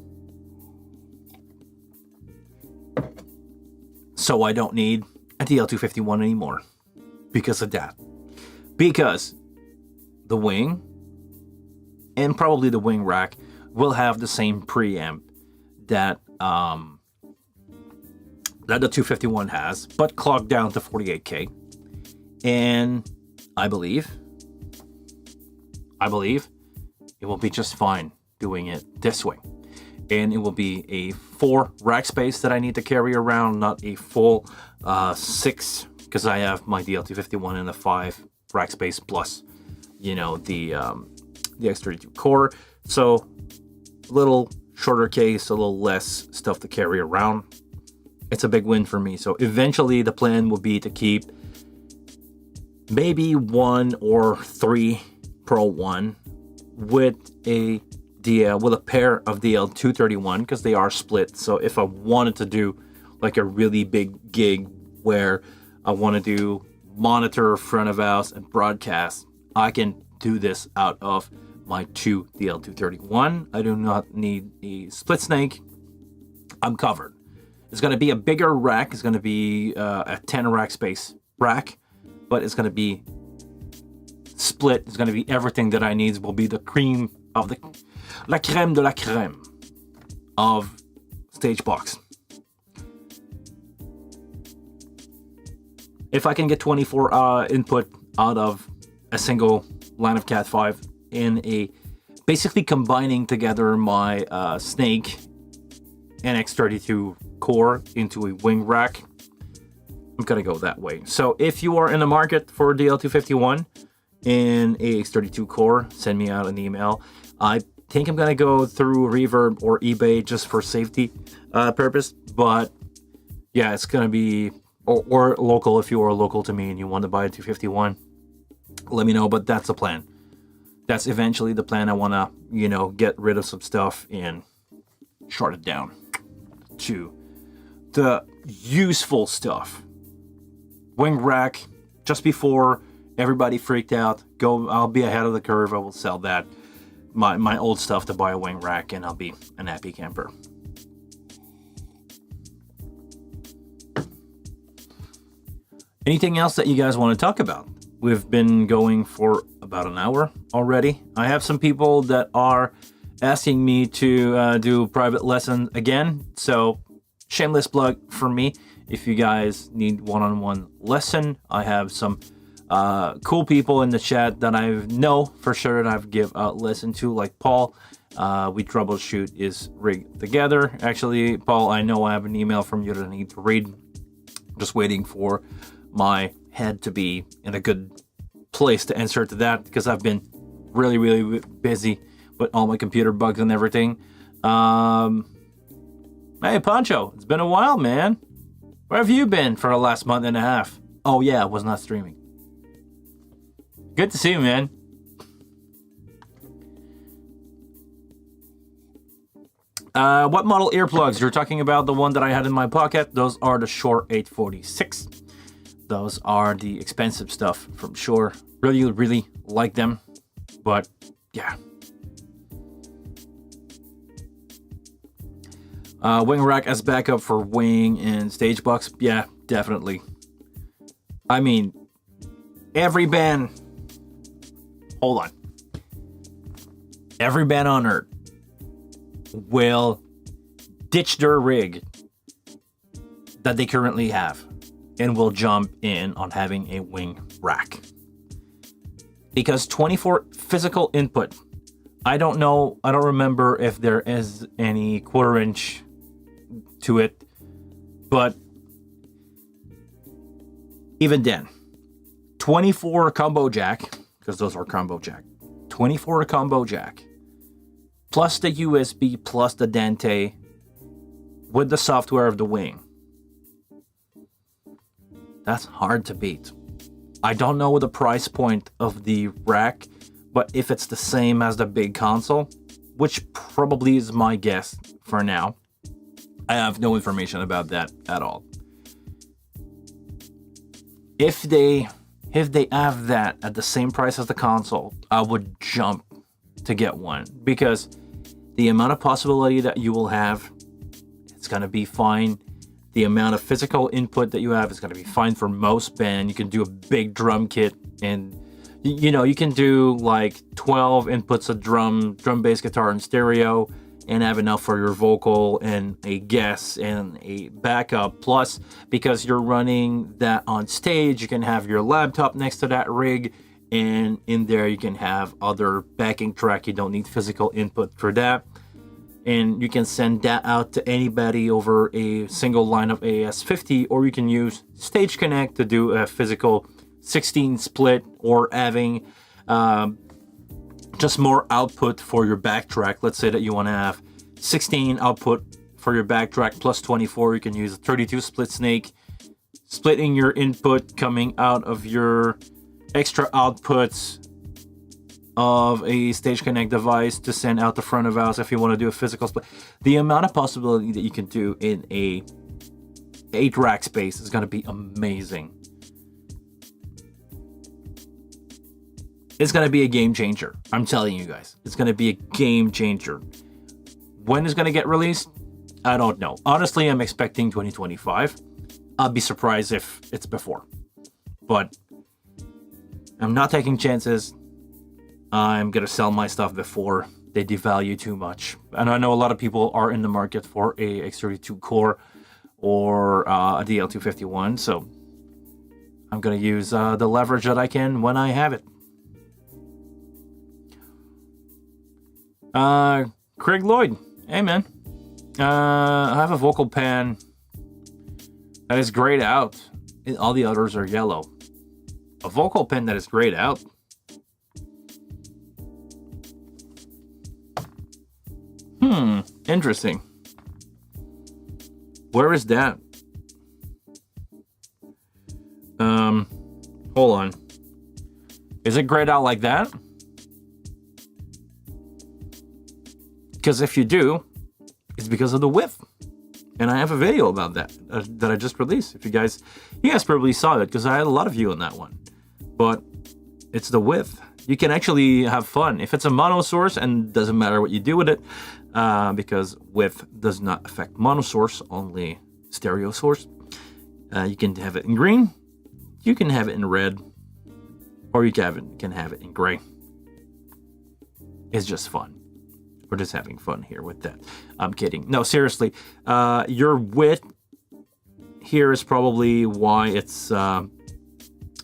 So I don't need a DL251 anymore because of that. Because the wing and probably the wing rack will have the same preamp that that the 251 has, but clocked down to 48K. And I believe it will be just fine doing it this way. And it will be a 4 rack space that I need to carry around, not a full 6, because I have my DL251 and a 5 rack space plus, you know, the X32 core. So a little shorter case, a little less stuff to carry around. It's a big win for me. So eventually the plan will be to keep maybe 1 or 3 Pro 1 with a with a pair of DL231 because they are split. So if I wanted to do like a really big gig where I want to do monitor, front of house, and broadcast, I can do this out of my 2 DL231. I do not need a split snake. I'm covered. It's going to be a bigger rack. It's going to be a 10 rack space rack, but it's going to be split. It's going to be everything that I need. Will be the cream of the la crème de la crème of stage box. If I can get 24 input out of a single line of Cat 5 in a basically combining together my Snake NX32 core into a wing rack, I'm gonna go that way. So if you are in the market for DL251 in a X32 core, send me out an email. I think I'm gonna go through Reverb or eBay just for safety purpose, but yeah, it's gonna be or local. If you are local to me and you want to buy a 251, let me know. But that's the plan. That's eventually the plan. I want to, get rid of some stuff and short it down to the useful stuff. Wing rack, just before everybody freaked out, I'll be ahead of the curve. I will sell that, my old stuff, to buy a wing rack, and I'll be an happy camper. Anything else that you guys want to talk about? We've been going for about an hour already. I have some people that are asking me to do private lessons again. So shameless plug for me. If you guys need one-on-one lesson, I have some cool people in the chat that I know for sure that I've give a lesson to, like Paul. We troubleshoot his rig together. Actually, Paul, I know I have an email from you that I need to read. Just waiting for my head to be in a good place to answer to that, because I've been really, really busy with all my computer bugs and everything. Hey, Pancho, it's been a while, man. Where have you been for the last month and a half? Oh, yeah, I was not streaming. Good to see you, man. What model earplugs? You're talking about the one that I had in my pocket. Those are the Shure 846. Those are the expensive stuff from Shure. Really, really like them. But, yeah. Wing rack as backup for wing and stage box. Yeah, definitely. I mean, every band... Hold on. Every band on Earth will ditch their rig that they currently have and will jump in on having a wing rack. Because 24 physical input, I don't remember if there is any 1/4 inch to it, but even then, 24 combo jack, because those are combo jack, 24 combo jack, plus the USB, plus the Dante, with the software of the wing. That's hard to beat. I don't know the price point of the rack, but if it's the same as the big console, which probably is my guess for now, I have no information about that at all. If they have that at the same price as the console, I would jump to get one, because the amount of possibility that you will have, it's going to be fine. The amount of physical input that you have is going to be fine for most band. You can do a big drum kit, and you can do like 12 inputs of drum, bass, guitar, and stereo, and have enough for your vocal and a guest and a backup. Plus, because you're running that on stage, you can have your laptop next to that rig, and in there you can have other backing track. You don't need physical input for that. And you can send that out to anybody over a single line of AS50, or you can use Stage Connect to do a physical 16 split, or having just more output for your backtrack. Let's say that you want to have 16 output for your backtrack plus 24. You can use a 32 split snake, splitting your input coming out of your extra outputs of a Stage Connect device to send out the front of house if you want to do a physical split. The amount of possibility that you can do in a 8-rack space is going to be amazing. It's going to be a game changer. I'm telling you guys, it's going to be a game changer. When it's going to get released, I don't know. Honestly, I'm expecting 2025. I'll be surprised if it's before. But I'm not taking chances. I'm going to sell my stuff before they devalue too much. And I know a lot of people are in the market for a X32 core or a DL251. So I'm going to use the leverage that I can when I have it. Craig Lloyd. Hey, man. I have a vocal pan that is grayed out. All the others are yellow. A vocal pen that is grayed out. Interesting. Where is that? Hold on. Is it grayed out like that? Because if you do, it's because of the width. And I have a video about that that I just released. If you guys probably saw it because I had a lot of you on that one. But it's the width. You can actually have fun. If it's a mono source, and doesn't matter what you do with it, because width does not affect mono source, only stereo source. You can have it in green, you can have it in red, or you can have it in gray. It's just fun. We're just having fun here with that. I'm kidding. No, seriously. Your width here is probably why it's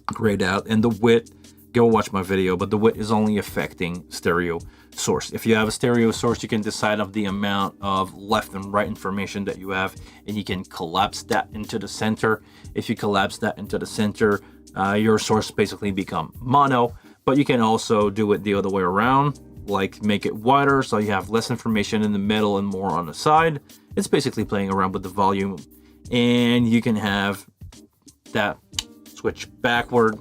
grayed out, and the width, go watch my video, but the width is only affecting stereo source. If you have a stereo source, you can decide of the amount of left and right information that you have, and you can collapse that into the center. If you collapse that into the center, your source basically become mono, but you can also do it the other way around, like make it wider so you have less information in the middle and more on the side. It's basically playing around with the volume, and you can have that switch backward,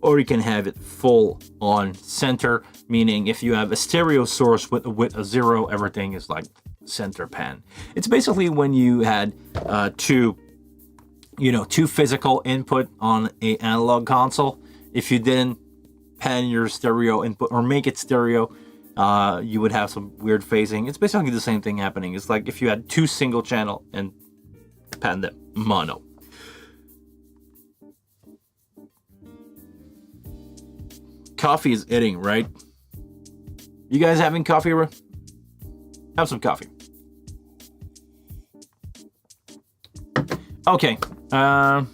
or you can have it full on center, meaning if you have a stereo source with a width of 0, everything is like center pan. It's basically when you had two physical input on a analog console. If you didn't pan your stereo input or make it stereo, you would have some weird phasing. It's basically the same thing happening. It's like if you had 2 single channel and pan them mono. Coffee is hitting, right? You guys having coffee? Have some coffee. Okay. Does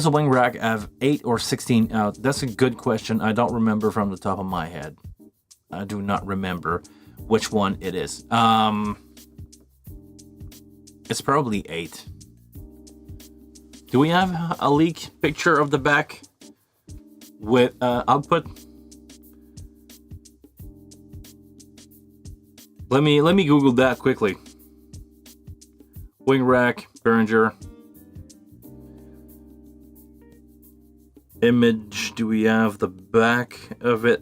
the wing rack have 8 or 16 out? That's a good question. I don't remember from the top of my head. I do not remember which one it is. It's probably 8. Do we have a leak picture of the back with output? Let me Google that quickly. Wing rack, Behringer. Image, do we have the back of it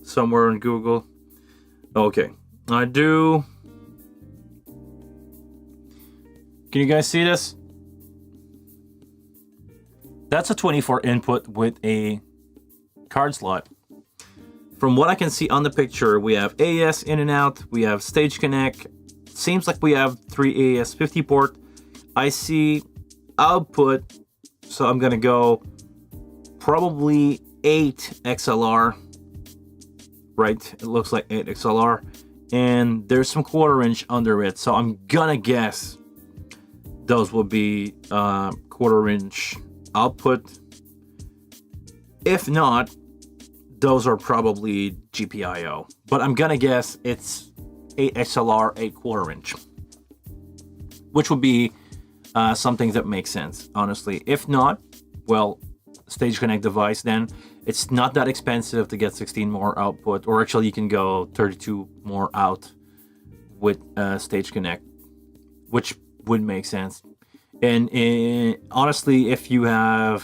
somewhere in Google? Okay, I do. Can you guys see this? That's a 24 input with a card slot. From what I can see on the picture, we have AES in and out, we have Stage Connect. Seems like we have 3 AES 50 port. I see output, so I'm gonna go probably 8 XLR, right? It looks like 8 XLR, and there's some 1/4 inch under it, so I'm gonna guess those will be 1/4 inch output. If not, those are probably GPIO, but I'm gonna guess it's 8 XLR, 8 1/4 inch, which would be something that makes sense, honestly. If not, well, Stage Connect device, then it's not that expensive to get 16 more output, or actually you can go 32 more out with Stage Connect, which would make sense. And honestly, if you have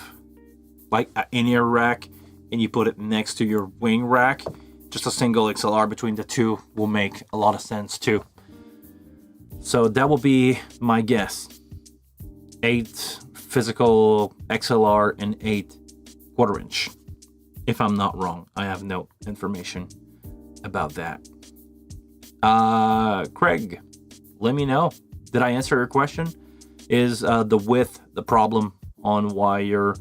like an in-ear rack and you put it next to your wing rack, just a single XLR between the two will make a lot of sense too. So that will be my guess. 8 physical XLR and 8 quarter-inch. If I'm not wrong, I have no information about that. Craig, let me know. Did I answer your question? Is the width the problem on why your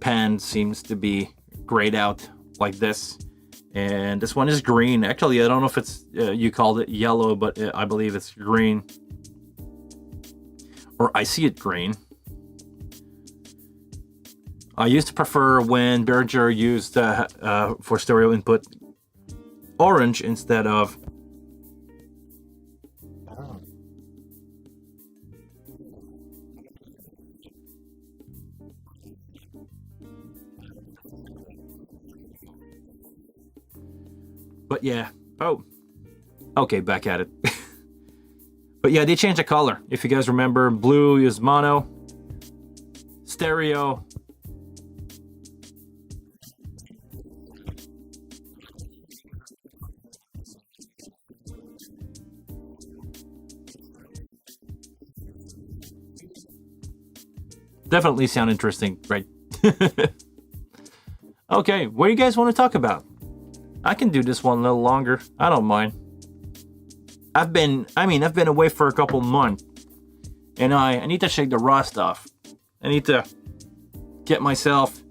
pan seems to be grayed out like this? And this one is green. Actually, I don't know if it's you called it yellow, but I believe it's green. Or I see it green. I used to prefer when Behringer used for stereo input orange instead of but yeah. Oh, okay, back at it. But yeah, they changed the color. If you guys remember, blue is mono, stereo. Definitely sound interesting, right? Okay, what do you guys want to talk about? I can do this one a little longer. I don't mind. I've been away for a couple months, and I need to shake the rust off. I need to get myself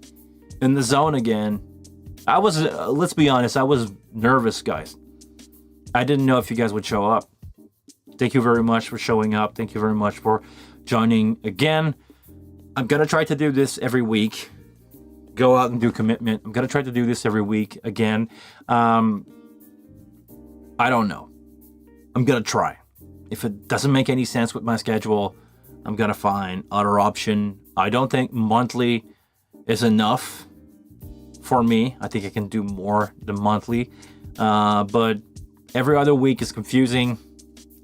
in the zone again. I was, let's be honest, I was nervous, guys. I didn't know if you guys would show up. Thank you very much for showing up. Thank you very much for joining again. I'm gonna try to do this every week. Go out and do commitment. I'm gonna try to do this every week again. I don't know. I'm gonna try. If it doesn't make any sense with my schedule, I'm gonna find other option. I don't think monthly is enough for me. I think I can do more than monthly. But every other week is confusing.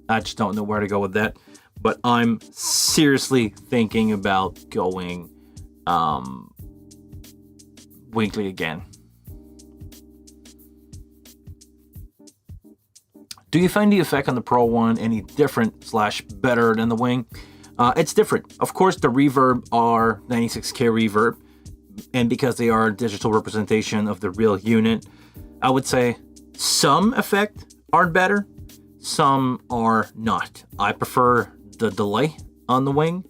I just don't know where to go with that. But I'm seriously thinking about going weekly again. Do you find the effect on the Pro 1 any different / better than the Wing? It's different. Of course, the reverb are 96K reverb, and because they are a digital representation of the real unit, I would say some effect are better, some are not. I prefer the delay on the Wing,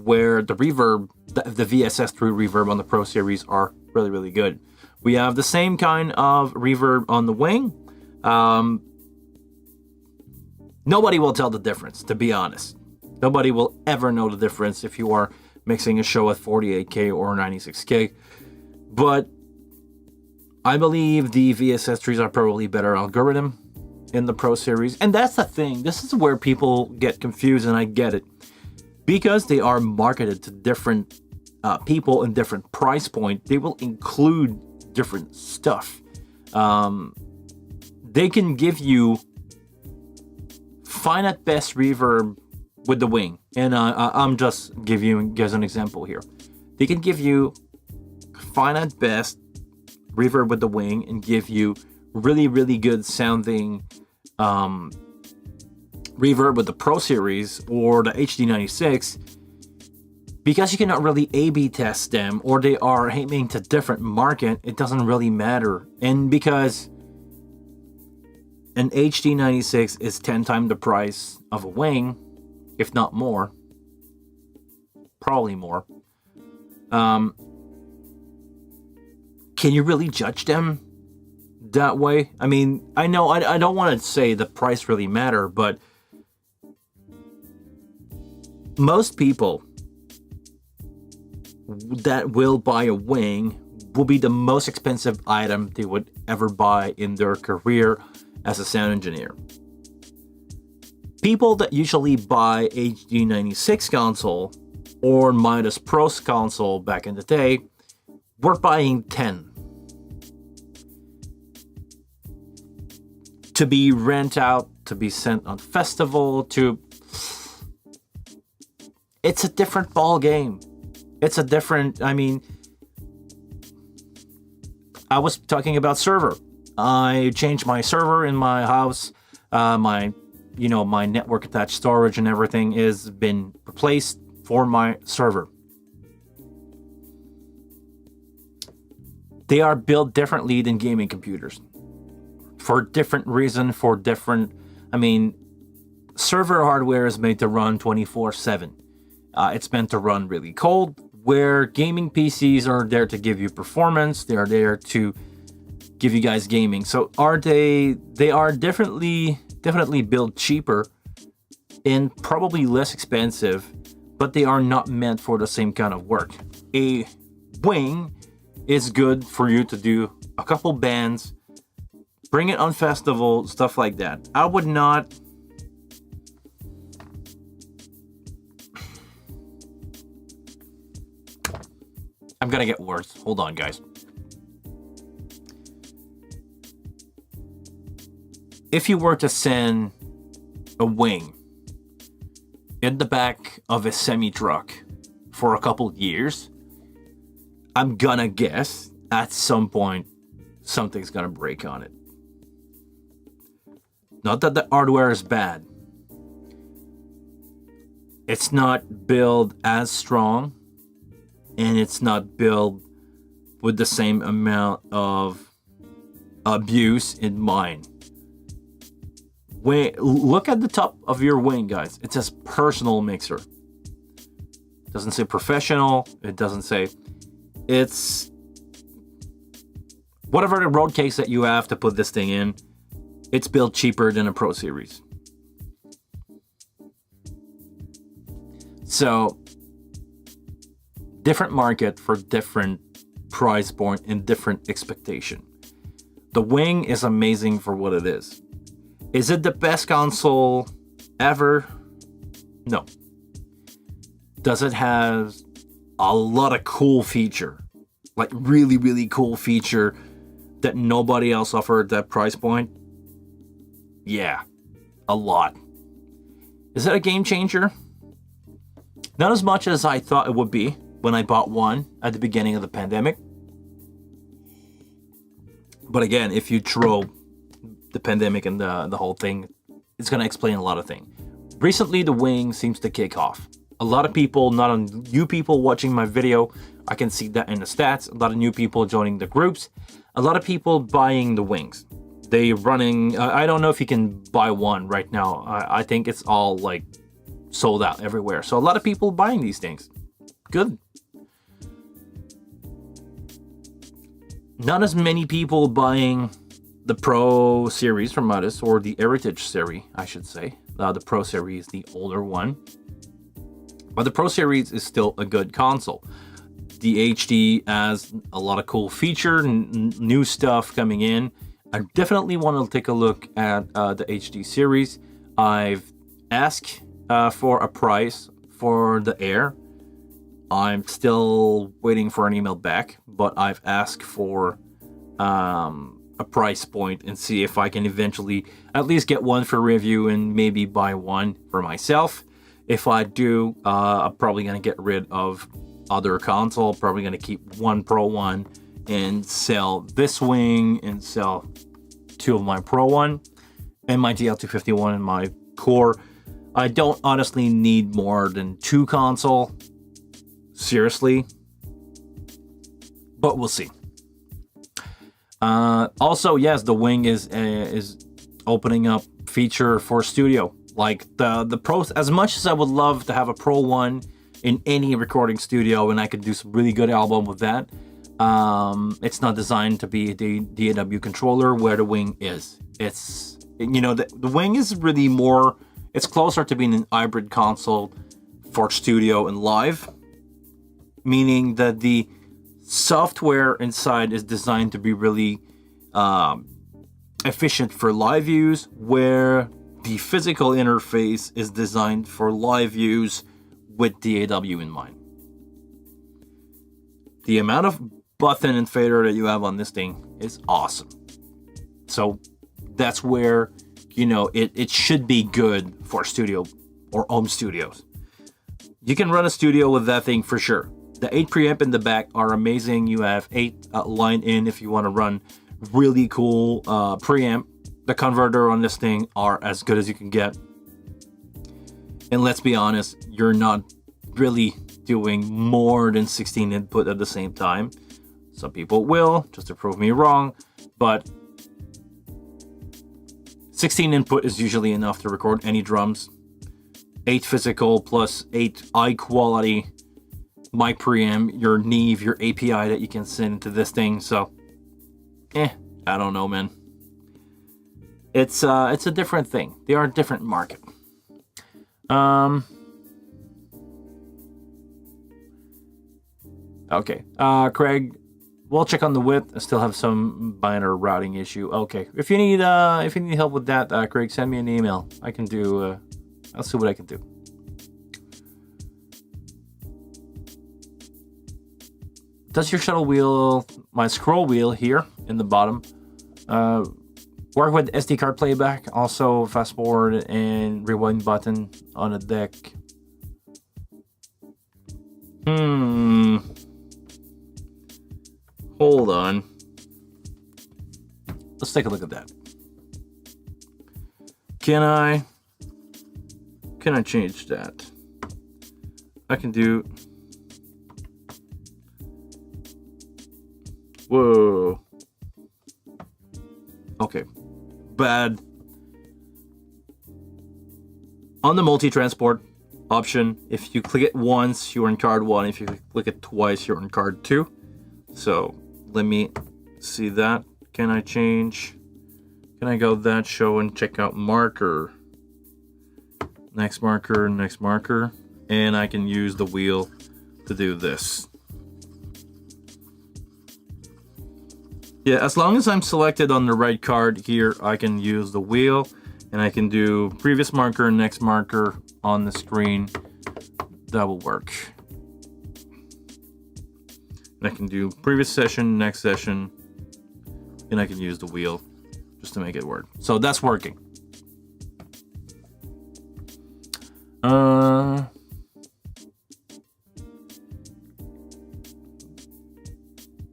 where the reverb, the VSS3 reverb on the Pro series are really, really good. We have the same kind of reverb on the Wing. Nobody will tell the difference, to be honest. Nobody will ever know the difference if you are mixing a show at 48K or 96K. But I believe the VSS3s are probably better algorithm in the Pro series. And that's the thing. This is where people get confused, and I get it. Because they are marketed to different people in different price point, they will include different stuff. They can give you fine at best reverb with the Wing, and I'm just giving you guys an example here. They can give you fine at best reverb with the Wing and give you really, really good sounding reverb with the Pro series or the HD96, because you cannot really A/B test them, or they are aiming to different market. It doesn't really matter, and because an HD96 is 10 times the price of a Wing, if not more, probably more. Can you really judge them that way? I mean, I know I don't want to say the price really matter, but most people that will buy a Wing will be the most expensive item they would ever buy in their career as a sound engineer. People that usually buy HD96 console or Midas Pro console back in the day were buying 10 to be rent out, to be sent on festival, to... It's a different ball game. It's a different, I mean, I was talking about server. I changed my server in my house. My network attached storage and everything is been replaced for my server. They are built differently than gaming computers for different reason, for different, server hardware is made to run 24/7. It's meant to run really cold, where gaming PCs are there to give you performance. They are there to give you guys gaming. So they are definitely built cheaper and probably less expensive, but they are not meant for the same kind of work. A wing is good for you to do a couple bands, bring it on festival, stuff like that. I would not. I'm gonna get worse. Hold on, guys. If you were to send a wing in the back of a semi-truck for a couple years, I'm gonna guess at some point something's gonna break on it. Not that the hardware is bad. It's not built as strong, and it's not built with the same amount of abuse in mind. Look at the top of your wing, guys. It says personal mixer. It doesn't say professional. It doesn't say. It's whatever the road case that you have to put this thing in. It's built cheaper than a Pro Series. So, different market for different price point and different expectation. The wing is amazing for what it is. Is it the best console ever? No. Does it have a lot of cool feature? Like really, really cool feature that nobody else offered at that price point? Yeah, a lot. Is it a game changer? Not as much as I thought it would be when I bought one at the beginning of the pandemic. But again, if you throw the pandemic and the whole thing, it's going to explain a lot of things. Recently, the wing seems to kick off. A lot of people, not on you people watching my video, I can see that in the stats. A lot of new people joining the groups. A lot of people buying the wings. They running, I don't know if you can buy one right now. I think it's all like sold out everywhere. So a lot of people buying these things. Good. Not as many people buying the Pro Series from Midas, or the Heritage Series, I should say. The Pro Series is the older one. But the Pro Series is still a good console. The HD has a lot of cool feature, new stuff coming in. I definitely want to take a look at the HD series. I've asked for a price for the Air. I'm still waiting for an email back, but I've asked for a price point and see if I can eventually at least get one for review and maybe buy one for myself. If I do, I'm probably going to get rid of other console. Probably going to keep one Pro One and sell this wing and sell two of my Pro One and my DL251 and my Core. I don't honestly need more than two console. Seriously. But we'll see. Also, yes, the wing is opening up feature for studio. Like the Pro, as much as I would love to have a Pro One in any recording studio and I could do some really good album with that, it's not designed to be the DAW controller where the wing is. It's, the wing is really more, it's closer to being an hybrid console for studio and live, meaning that the software inside is designed to be really efficient for live use, where the physical interface is designed for live use with DAW in mind. The amount of button and fader that you have on this thing is awesome. So that's where, it should be good for studio or home studios. You can run a studio with that thing for sure. The 8 preamp in the back are amazing. You have 8 line in if you want to run really cool preamp. The converter on this thing are as good as you can get. And let's be honest, you're not really doing more than 16 input at the same time. Some people will, just to prove me wrong, but 16 input is usually enough to record any drums. 8 physical plus 8 high quality mic preamp, your Neve, your API that you can send into this thing. So, I don't know, man. It's a different thing. They are a different market. Okay, Craig, we'll check on the width. I still have some binary routing issue. Okay, if you need help with that, Craig, send me an email. I can do. I'll see what I can do. Does your shuttle wheel, my scroll wheel here in the bottom, work with SD card playback? Also, fast forward and rewind button on a deck. Hold on. Let's take a look at that. Can I change that? I can do. Whoa. Okay. Bad. On the multi-transport option, if you click it once, you're on card 1. If you click it twice, you're on card 2. So let me see that. Can I change? Can I go that show and check out marker? Next marker, next marker. And I can use the wheel to do this. Yeah, as long as I'm selected on the right card here, I can use the wheel and I can do previous marker, next marker on the screen. That will work. And I can do previous session, next session, and I can use the wheel just to make it work. So that's working.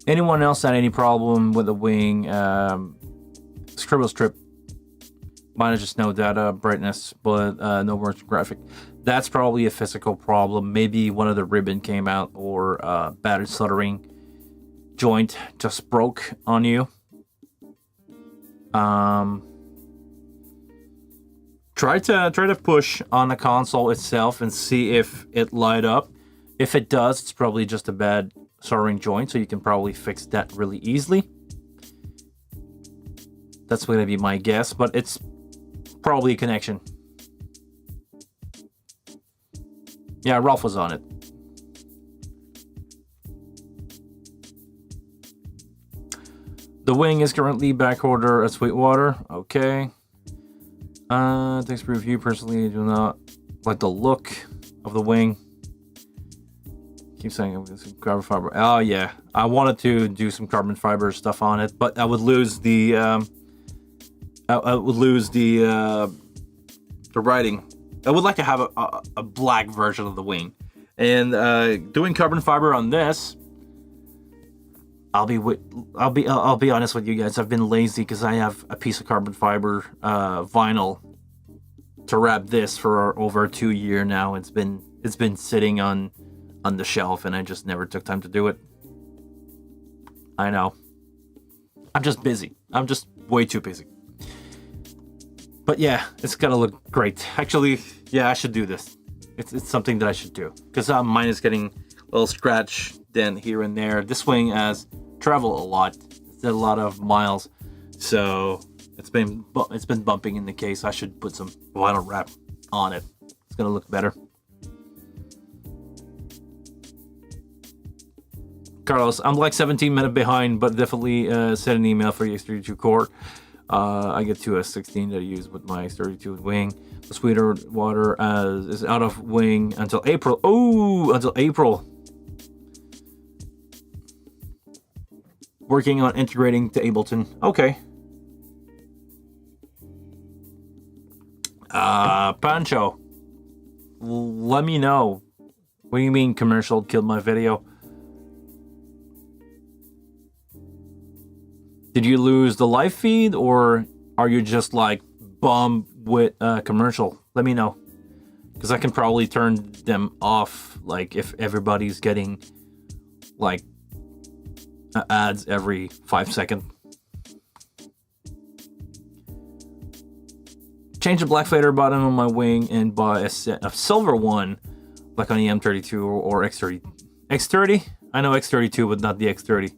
Anyone else had any problem with the wing? Scribble strip. Manages no data brightness, but no motion graphic. That's probably a physical problem. Maybe one of the ribbon came out, or battery soldering joint just broke on you. Try to push on the console itself and see if it light up. If it does, it's probably just a bad soldering joint, so you can probably fix that really easily. That's going to be my guess, but it's probably a connection. Yeah, Ralph was on it. The wing is currently back order at Sweetwater. Okay. Thanks for review. Personally, I do not like the look of the wing. Keep saying I'm gonna carbon fiber. Oh yeah, I wanted to do some carbon fiber stuff on it, but I would lose the writing. I would like to have a black version of the wing, and doing carbon fiber on this. I'll be honest with you guys. I've been lazy because I have a piece of carbon fiber vinyl to wrap this for over 2 years now. It's been sitting on the shelf, and I just never took time to do it. I know. I'm just busy. I'm just way too busy. But yeah, it's gonna look great. Actually, yeah, I should do this. It's something that I should do, because mine is getting a little scratch then here and there. This wing has traveled a lot. It's did a lot of miles, so it's been bumping in the case. I should put some vinyl wrap on it. It's gonna look better. Carlos, I'm like 17 minutes behind, but definitely send an email for the X32 core. I get to a 16 that I use with my X32 wing. The Sweetwater is out of wing until April. Oh, until April. Working on integrating to Ableton. Okay. Pancho, let me know. What do you mean commercial killed my video? Did you lose the live feed, or are you just like bummed with commercial? Let me know, because I can probably turn them off, like if everybody's getting like ads every 5 seconds. Change the black fader button on my wing and buy a silver one, like on the M32 or X30. I know X32, but not the X30.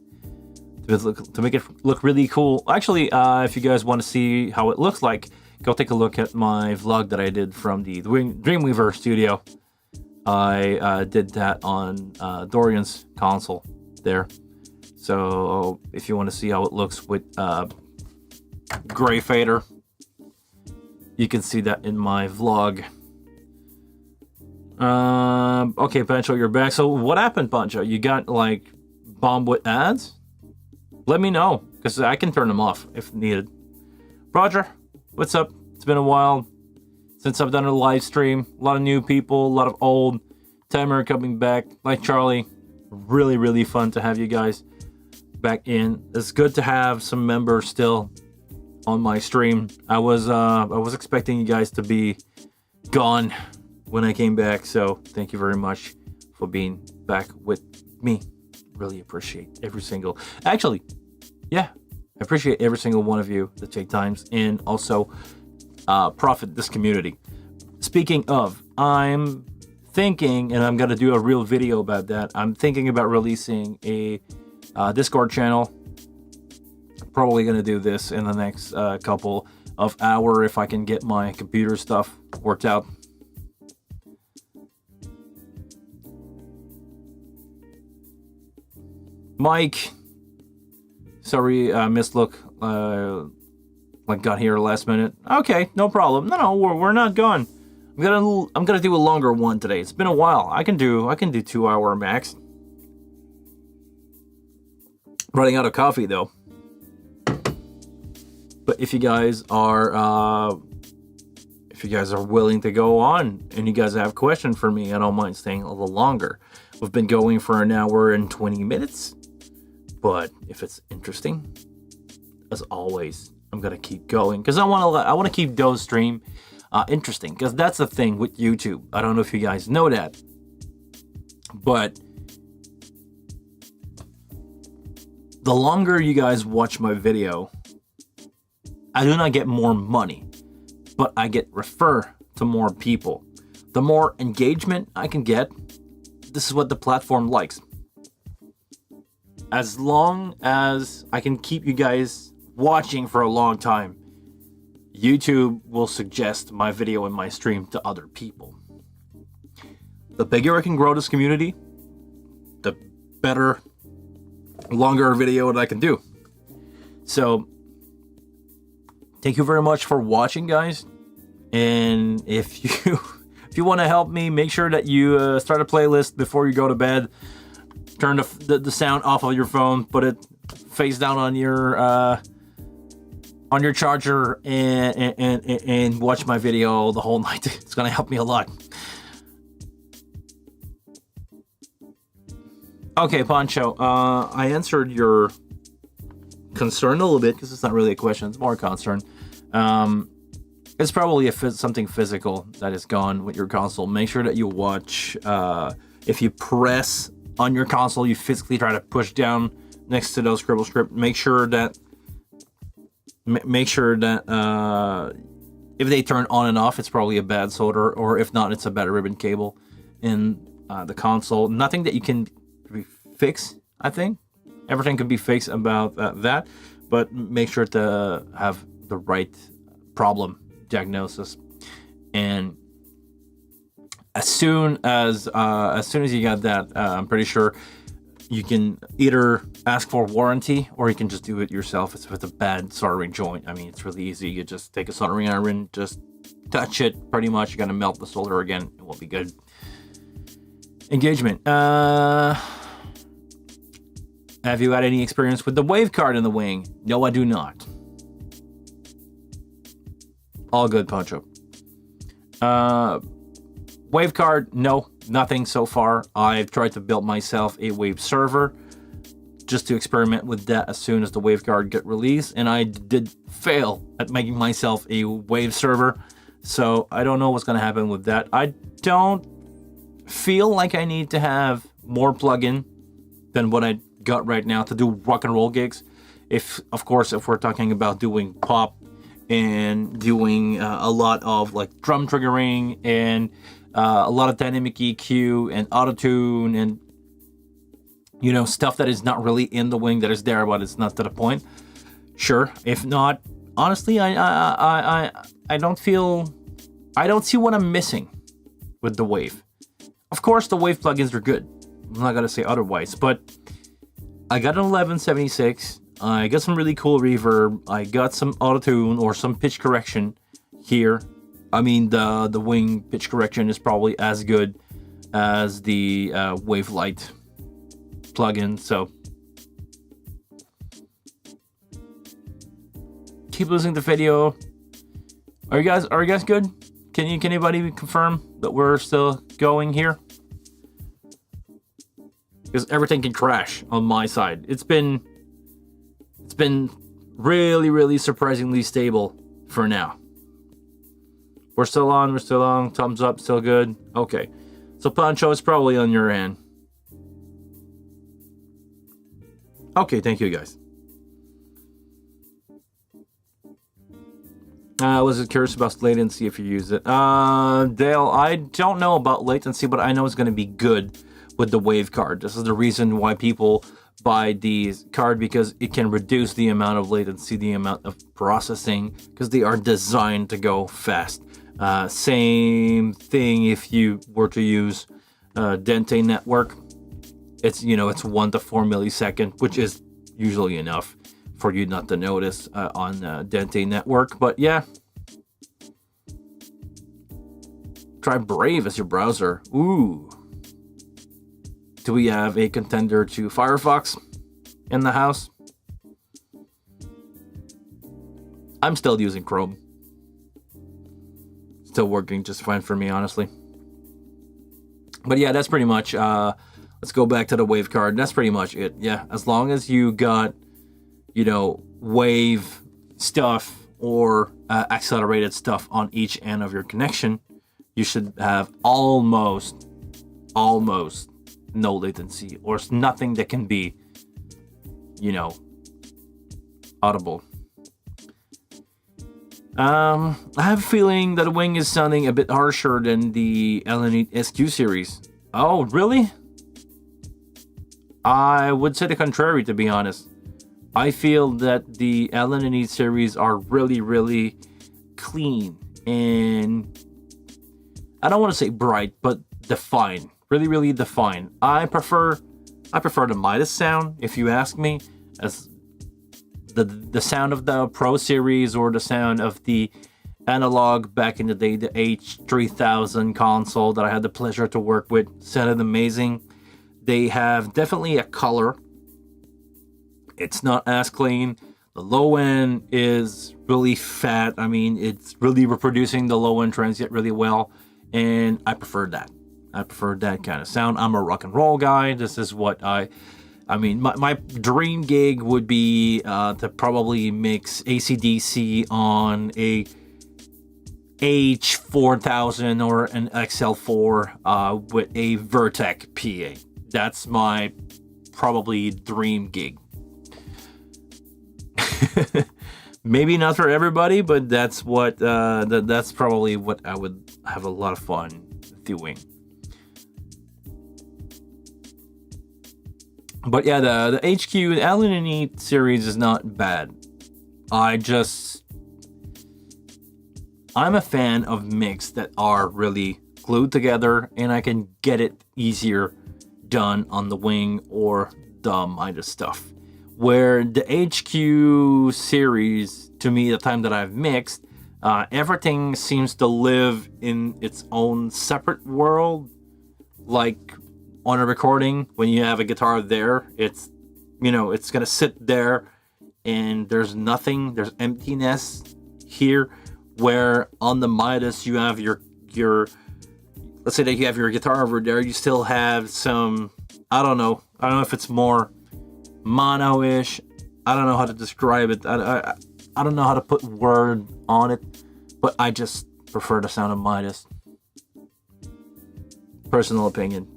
To make it look really cool. Actually, if you guys want to see how it looks like, go take a look at my vlog that I did from the Dreamweaver studio. I did that on Dorian's console there. So if you want to see how it looks with gray fader, you can see that in my vlog. Okay, Pancho, you're back. So what happened, Pancho? You got like bombed with ads? Let me know, because I can turn them off if needed. Roger, what's up? It's been a while since I've done a live stream. A lot of new people, a lot of old timer coming back, like Charlie. Really, really fun to have you guys back in. It's good to have some members still on my stream. I was expecting you guys to be gone when I came back, so thank you very much for being back with me. Really appreciate every single, actually, yeah, I appreciate every single one of you that take times and also profit this community. Speaking of, I'm thinking, and I'm gonna do a real video about that, I'm thinking about releasing a Discord channel. Probably gonna do this in the next couple of hours if I can get my computer stuff worked out. Mike, sorry, mislook, like got here last minute. Okay, no problem. No, we're not gone. I'm gonna do a longer one today. It's been a while. I can do 2 hour max. Running out of coffee though. But if you guys are willing to go on and you guys have a question for me, I don't mind staying a little longer. We've been going for an hour and 20 minutes. But if it's interesting, as always, I'm gonna keep going because I want to keep those stream interesting, because that's the thing with YouTube. I don't know if you guys know that, but the longer you guys watch my video, I do not get more money, but I get referred to more people. The more engagement I can get, this is what the platform likes. As long as I can keep you guys watching for a long time, YouTube will suggest my video and my stream to other people. The bigger I can grow this community, the better, longer video that I can do. So, thank you very much for watching, guys. And if you want to help me, make sure that you start a playlist before you go to bed. Turn the sound off of your phone, put it face down on your charger, and watch my video the whole night. It's gonna help me a lot. Okay, Pancho, I answered your concern a little bit because it's not really a question; it's more a concern. It's probably something physical that is gone with your console. Make sure that you watch. If you press on your console, you physically try to push down next to those scribble script. Make sure that if they turn on and off, it's probably a bad solder, or if not, it's a bad ribbon cable in the console. Nothing that you can fix. I think everything can be fixed about that, but make sure to have the right problem diagnosis. And as soon as you got that, I'm pretty sure you can either ask for warranty or you can just do it yourself. It's with a bad soldering joint. I mean, it's really easy. You just take a soldering iron, just touch it. Pretty much, you're gonna melt the solder again. It will be good. Engagement. Have you had any experience with the wave card in the wing? No, I do not. All good, Pancho. Wave card, no, nothing so far. I've tried to build myself a wave server. just to experiment with that as soon as the waveguard get released, and I did fail at making myself a wave server, so I don't know what's going to happen with that. I don't feel like I need to have more plugin than what I got right now to do rock and roll gigs. Of course, if we're talking about doing pop and doing a lot of like drum triggering and a lot of dynamic EQ and auto-tune and, you know, stuff that is not really in the wing, that is there but it's not to the point, sure. If not, honestly, I don't see what I'm missing with the wave. Of course, the wave plugins are good, I'm not gonna say otherwise, but I got an 1176, I got some really cool reverb, I got some auto-tune or some pitch correction here. I mean, the wing pitch correction is probably as good as the Wavelight plugin, so keep losing the video. Are you guys good? Can anybody confirm that we're still going here? Because everything can crash on my side. It's been really surprisingly stable for now. We're still on, thumbs up, still good. Okay, so Pancho is probably on your end. Okay, thank you guys. I was curious about latency if you use it. Dale, I don't know about latency, but I know it's going to be good with the wave card. This is the reason why people buy these card, because it can reduce the amount of latency, the amount of processing, because they are designed to go fast. Same thing if you were to use Dente network. It's 1 to 4 millisecond, which is usually enough for you not to notice on Dente network. But yeah, try Brave as your browser. Ooh, do we have a contender to Firefox in the house? I'm still using Chrome. Still working just fine for me, honestly. But yeah, that's pretty much, let's go back to the wave card. That's pretty much it. Yeah, as long as you got, wave stuff or accelerated stuff on each end of your connection, you should have almost no latency, or nothing that can be, audible. I have a feeling that the wing is sounding a bit harsher than the L&E SQ series. Oh, really? I would say the contrary, to be honest. I feel that the L&E series are really clean and, I don't want to say bright, but defined. Really defined. I prefer the Midas sound, if you ask me, as the sound of the Pro series or the sound of the analog back in the day, the H3000 console that I had the pleasure to work with. Sounded amazing. They have definitely a color. It's not as clean. The low end is really fat. I mean, it's really reproducing the low end transient really well, and I prefer that. I prefer that kind of sound. I'm a rock and roll guy. This is what I mean, my dream gig would be to probably mix AC/DC on a H4000 or an XL4 with a Vertec PA. That's my probably dream gig. Maybe not for everybody, but that's what that's probably what I would have a lot of fun doing. But yeah, the HQ L&E series is not bad. I'm a fan of mix that are really glued together, and I can get it easier done on the wing or the Midas stuff. Where the HQ series, to me, the time that I've mixed, everything seems to live in its own separate world. Like on a recording, when you have a guitar there, it's gonna sit there and there's nothing, there's emptiness here. Where on the Midas you have your let's say that you have your guitar over there, you still have some, I don't know if it's more mono-ish. I don't know how to describe it. I don't know how to put word on it, but I just prefer the sound of Midas. Personal opinion.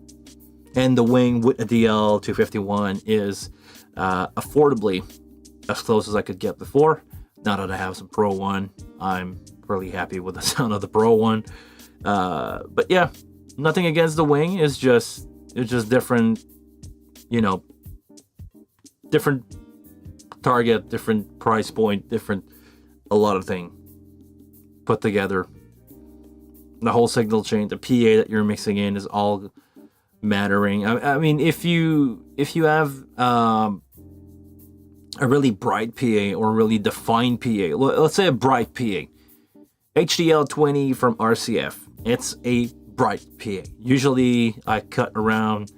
And the wing with a DL251 is affordably as close as I could get before. Now that I have some Pro one, I'm really happy with the sound of the Pro one. But yeah, nothing against the wing. It's just different, you know, different target, different price point, different a lot of things put together. The whole signal chain, the PA that you're mixing in is all mattering. I mean, if you have a really bright PA or really defined PA, let's say a bright PA, HDL20 from RCF, it's a bright PA. Usually I cut around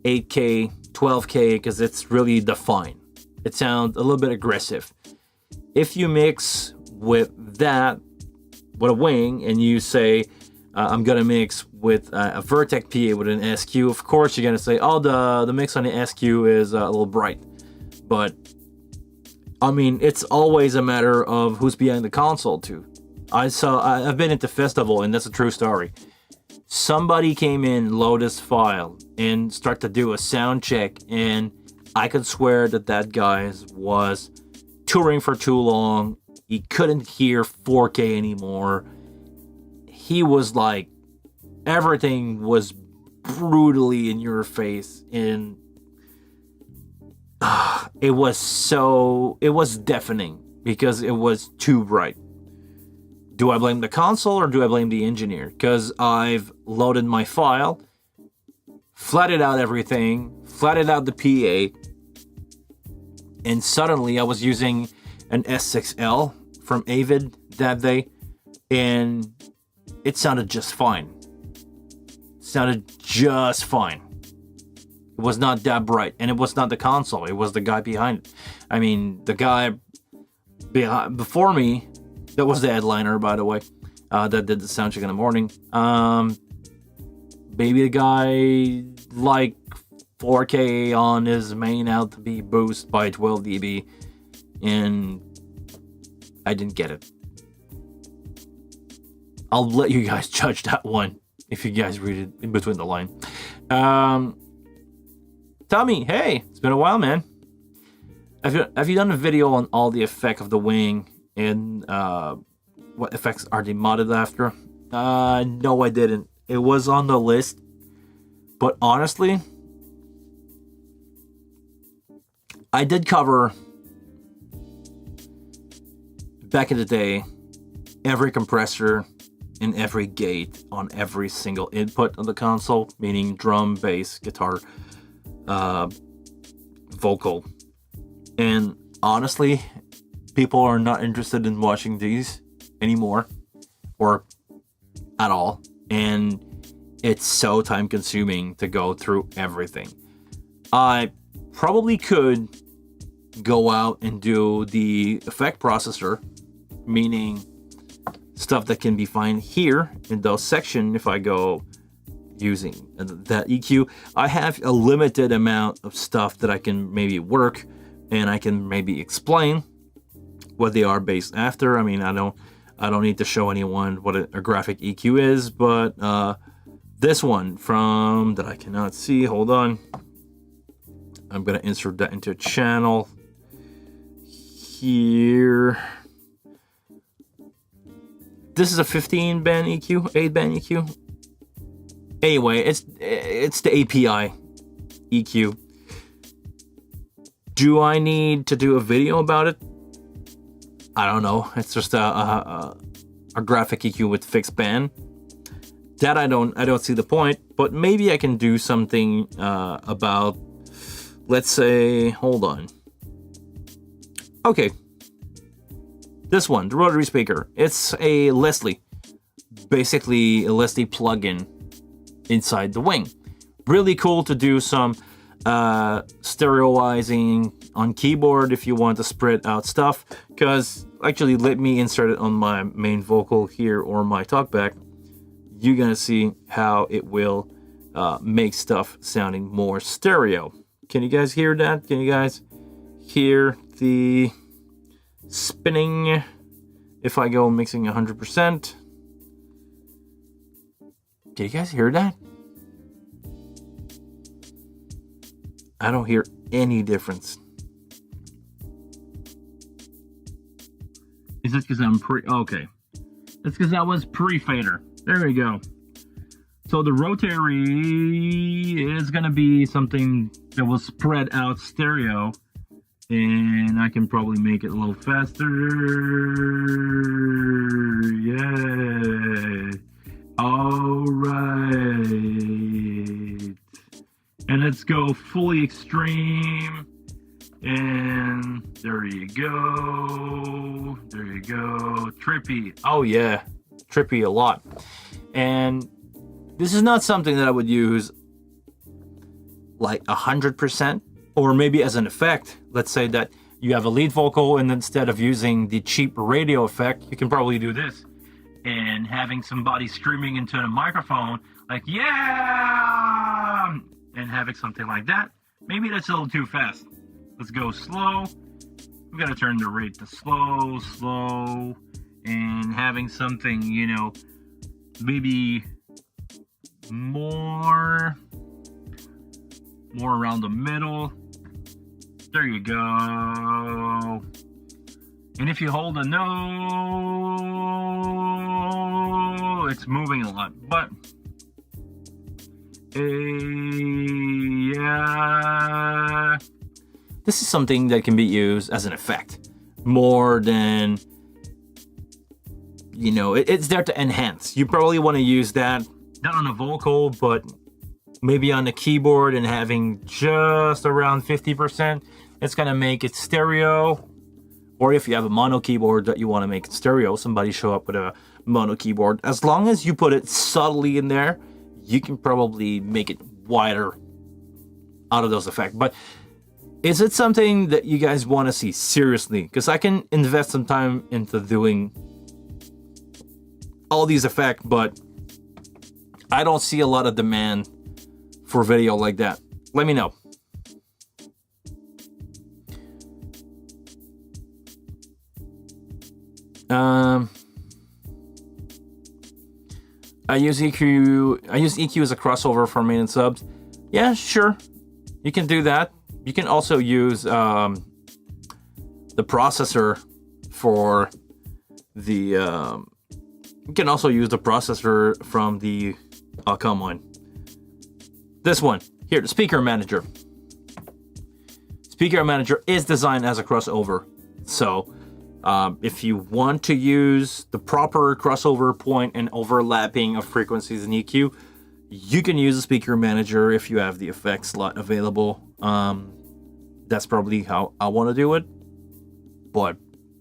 8K, 12K because it's really defined. It sounds a little bit aggressive. If you mix with that, with a wing, and you say, I'm gonna mix with a Vertex PA with an SQ, of course you're gonna say, oh, the mix on the SQ is a little bright. But I mean, it's always a matter of who's behind the console too. I've been at the festival, and that's a true story. Somebody came in, load this file, and start to do a sound check, and I could swear that guy was touring for too long. He couldn't hear 4K anymore. He was like, everything was brutally in your face, and it was deafening because it was too bright. Do I blame the console or do I blame the engineer? Because I've loaded my file, flatted out everything, flatted out the PA, and suddenly I was using an S6L from Avid that day, and it sounded just fine. It was not that bright, and it was not the console, it was the guy behind it. I mean, the guy before me, that was the headliner, by the way, that did the sound check in the morning. Maybe the guy like 4K on his main out to be boost by 12 dB, and I didn't get it. I'll let you guys judge that one if you guys read it in between the line. Tommy, hey, it's been a while, man. Have you done a video on all the effect of the wing and what effects are they modded after? No, I didn't. It was on the list, but honestly, I did cover back in the day every compressor and every gate on every single input of the console, meaning drum, bass, guitar, vocal. And honestly, people are not interested in watching these anymore, or at all. And it's so time consuming to go through everything. I probably could go out and do the effect processor, meaning stuff that can be found here in those section. If I go using that EQ, I have a limited amount of stuff that I can maybe work, and I can maybe explain what they are based after. I mean, I don't need to show anyone what a graphic EQ is, but this one from that I cannot see, hold on, I'm gonna insert that into a channel here. This is a 15 band EQ, 8 band EQ. Anyway, it's the API EQ. Do I need to do a video about it? I don't know. It's just a graphic EQ with fixed band. That I don't see the point. But maybe I can do something about, let's say, hold on. Okay. This one, the rotary speaker. It's a Leslie. Basically a Leslie plugin inside the wing. Really cool to do some stereoizing on keyboard if you want to spread out stuff. Because actually, let me insert it on my main vocal here or my talkback. You're gonna see how it will make stuff sounding more stereo. Can you guys hear that? Can you guys hear the spinning if I go mixing 100%. Can you guys hear that? I don't hear any difference. Is it because I'm okay. That's because I was pre-fader. There we go. So the rotary is going to be something that will spread out stereo. And I can probably make it a little faster. Yeah. All right. And let's go fully extreme. And there you go. There you go. Trippy. Oh yeah. Trippy a lot. And this is not something that I would use like 100%, or maybe as an effect. Let's say that you have a lead vocal, and instead of using the cheap radio effect, you can probably do this. And having somebody screaming into the microphone, like, yeah! And having something like that. Maybe that's a little too fast. Let's go slow. We gotta turn the rate to slow, slow. And having something, you know, maybe more around the middle. There you go. And if you hold a no, it's moving a lot. But yeah, this is something that can be used as an effect more than, you know, it's there to enhance. You probably want to use that not on a vocal, but maybe on the keyboard, and having just around 50%. It's gonna make it stereo. Or if you have a mono keyboard that you want to make it stereo, somebody show up with a mono keyboard. As long as you put it subtly in there, you can probably make it wider out of those effects. But is it something that you guys want to see seriously? Because I can invest some time into doing all these effects, but I don't see a lot of demand for video like that. Let me know. I use EQ as a crossover for main and subs. Yeah, sure. You can do that. You can also use the processor for the you can also use the processor from the come on. This one here, the speaker manager. Speaker manager is designed as a crossover. So if you want to use the proper crossover point and overlapping of frequencies in EQ, you can use a speaker manager if you have the effects slot available. That's probably how I want to do it, but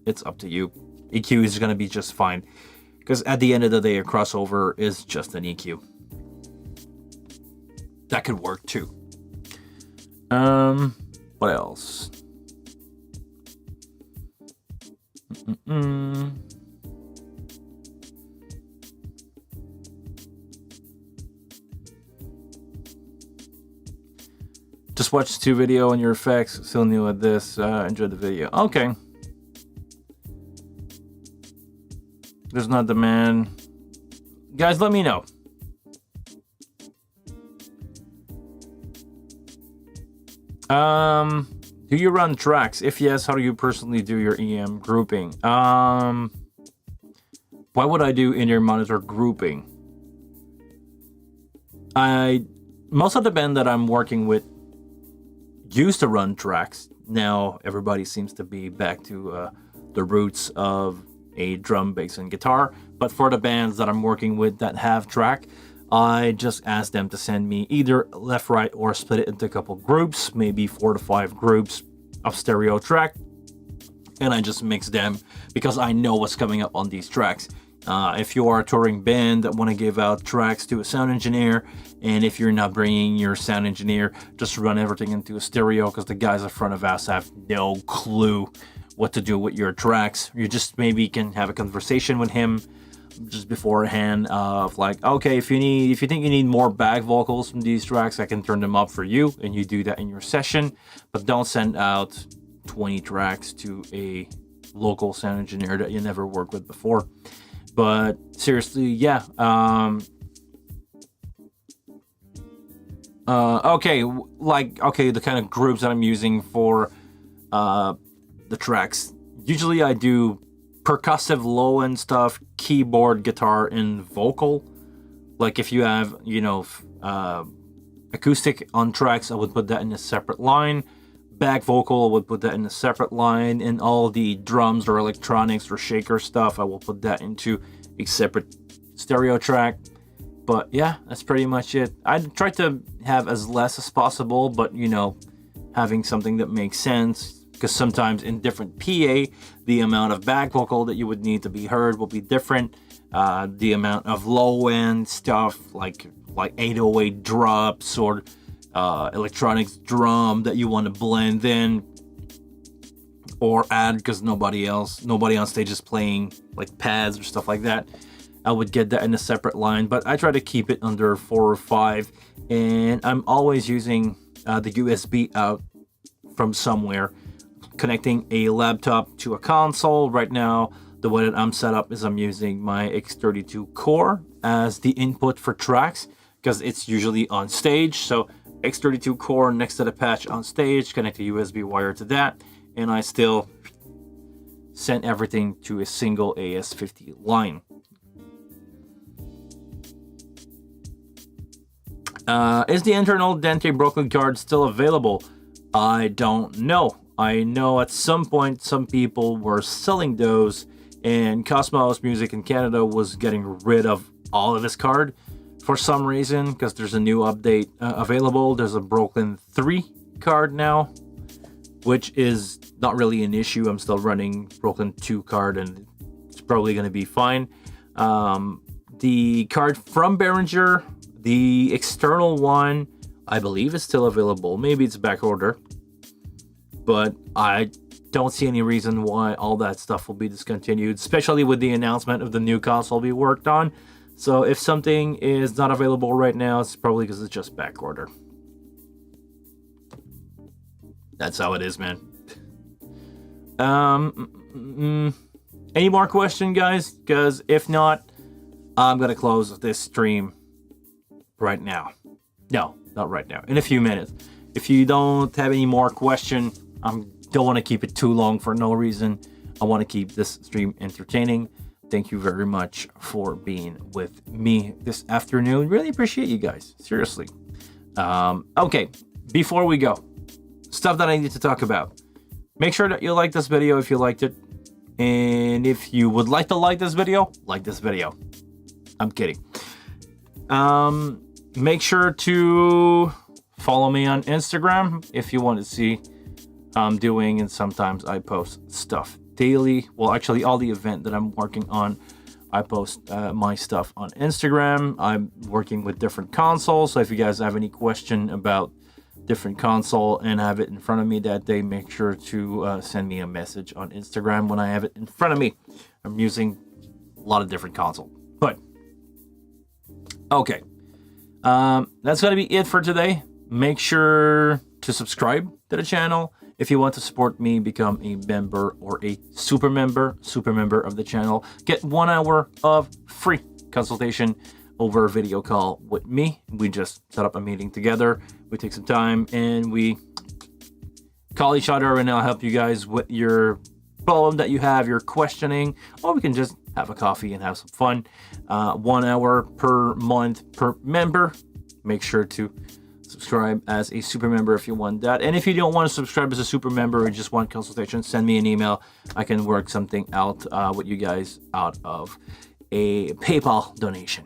it's up to you. EQ is going to be just fine, because at the end of the day, a crossover is just an EQ. That could work too. What else? Just watch 2 video on your effects. Still new at this. Enjoy the video. Okay. There's not demand. Guys, let me know. Do you run tracks? If yes, how do you personally do your EM grouping? What would I do in your monitor grouping? Most of the band that I'm working with used to run tracks. Now everybody seems to be back to the roots of a drum, bass, and guitar. But for the bands that I'm working with that have track, I just ask them to send me either left, right, or split it into a couple groups, maybe 4 to 5 groups of stereo track, and I just mix them because I know what's coming up on these tracks. If you are a touring band that want to give out tracks to a sound engineer, and if you're not bringing your sound engineer, just run everything into a stereo, because the guys in front of us have no clue what to do with your tracks. You just maybe can have a conversation with him just beforehand of like, okay, if you think you need more back vocals from these tracks, I can turn them up for you, and you do that in your session. But don't send out 20 tracks to a local sound engineer that you never worked with before. But seriously, yeah. Okay, the kind of groups that I'm using for the tracks. Usually I do percussive low-end stuff, keyboard, guitar, and vocal. Like if you have, acoustic on tracks, I would put that in a separate line. Back vocal, I would put that in a separate line. And all the drums or electronics or shaker stuff, I will put that into a separate stereo track. But yeah, that's pretty much it. I try to have as less as possible, but having something that makes sense. Because sometimes in different PA, the amount of back vocal that you would need to be heard will be different. The amount of low-end stuff like 808 drops or electronics drum that you want to blend in or add because nobody on stage is playing like pads or stuff like that. I would get that in a separate line, but I try to keep it under 4 or 5, and I'm always using the USB out from somewhere, connecting a laptop to a console. Right now, the way that I'm set up is I'm using my X32 core as the input for tracks because it's usually on stage. So X32 core next to the patch on stage, connect a USB wire to that, and I still send everything to a single AS50 line. Is the internal Dente Brooklyn card still available? I don't know. I know at some point some people were selling those, and Cosmos Music in Canada was getting rid of all of this card for some reason because there's a new update available. There's a Brooklyn 3 card now, which is not really an issue. I'm still running Brooklyn 2 card and it's probably going to be fine. The card from Behringer, the external one, I believe is still available. Maybe it's back order, but I don't see any reason why all that stuff will be discontinued, especially with the announcement of the new console we worked on. So if something is not available right now, it's probably because it's just back order. That's how it is, man. Any more questions, guys? Because if not, I'm going to close this stream right now. No, not right now. In a few minutes. If you don't have any more questions, I don't want to keep it too long for no reason. I want to keep this stream entertaining. Thank you very much for being with me this afternoon. Really appreciate you guys. Seriously. Okay, before we go, stuff that I need to talk about. Make sure that you like this video if you liked it. And if you would like to like this video, like this video. I'm kidding. Make sure to follow me on Instagram if you want to see how I'm doing, and sometimes I post stuff daily. Well, actually, all the event that I'm working on, I post my stuff on Instagram. I'm working with different consoles, so if you guys have any question about different console and have it in front of me that day, make sure to send me a message on Instagram when I have it in front of me. I'm using a lot of different consoles, but okay. That's going to be it for today. Make sure to subscribe to the channel. If you want to support me, become a member or a super member of the channel. Get 1 hour of free consultation over a video call with me. We just set up a meeting together. We take some time and we call each other, and I'll help you guys with your problem that you have, your questioning, or we can just have a coffee and have some fun. 1 hour per month per member. Make sure to subscribe as a super member if you want that. And if you don't want to subscribe as a super member or just want consultation, send me an email. I can work something out with you guys out of a PayPal donation.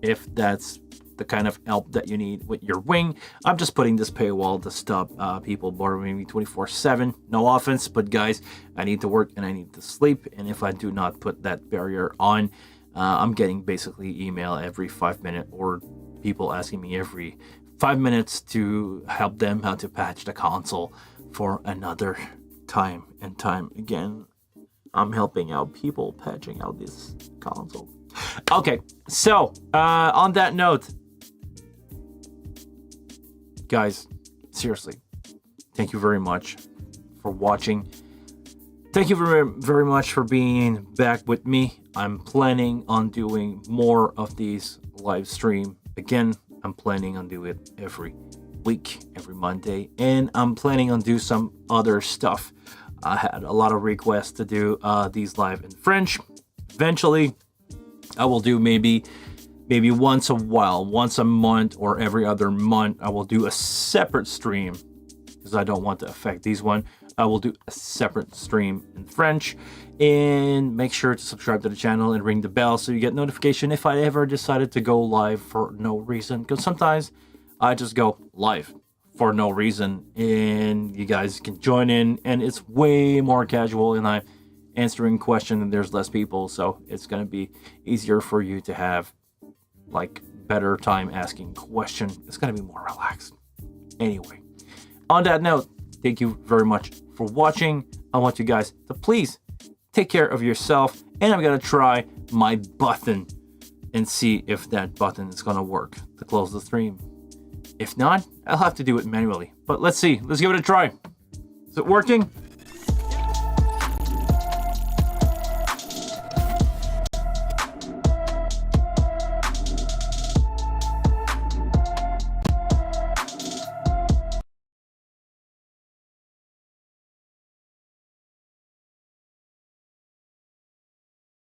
If that's the kind of help that you need with your wing. I'm just putting this paywall to stop people bothering me 24/7. No offense, but guys, I need to work and I need to sleep. And if I do not put that barrier on, I'm getting basically email every 5 minutes, or people asking me every 5 minutes to help them how to patch the console for another time and time again. I'm helping out people patching out this console. Okay, so on that note, guys, seriously, thank you very much for watching. Thank you very much for being back with me. I'm planning on doing more of these live stream. Again, I'm planning on doing it every week, every Monday, and I'm planning on do some other stuff. I had a lot of requests to do these live in French. Eventually, I will do maybe once a while, once a month or every other month, I will do a separate stream because I don't want to affect these one. I will do a separate stream in French, and make sure to subscribe to the channel and ring the bell so you get notification if I ever decided to go live for no reason, because sometimes I just go live for no reason and you guys can join in, and it's way more casual and I'm answering questions and there's less people, so it's going to be easier for you to have like better time asking questions. It's going to be more relaxed. Anyway, on that note, thank you very much for watching. I want you guys to please take care of yourself, and I'm going to try my button and see if that button is going to work to close the stream. If not, I'll have to do it manually, but let's see. Let's give it a try. Is it working?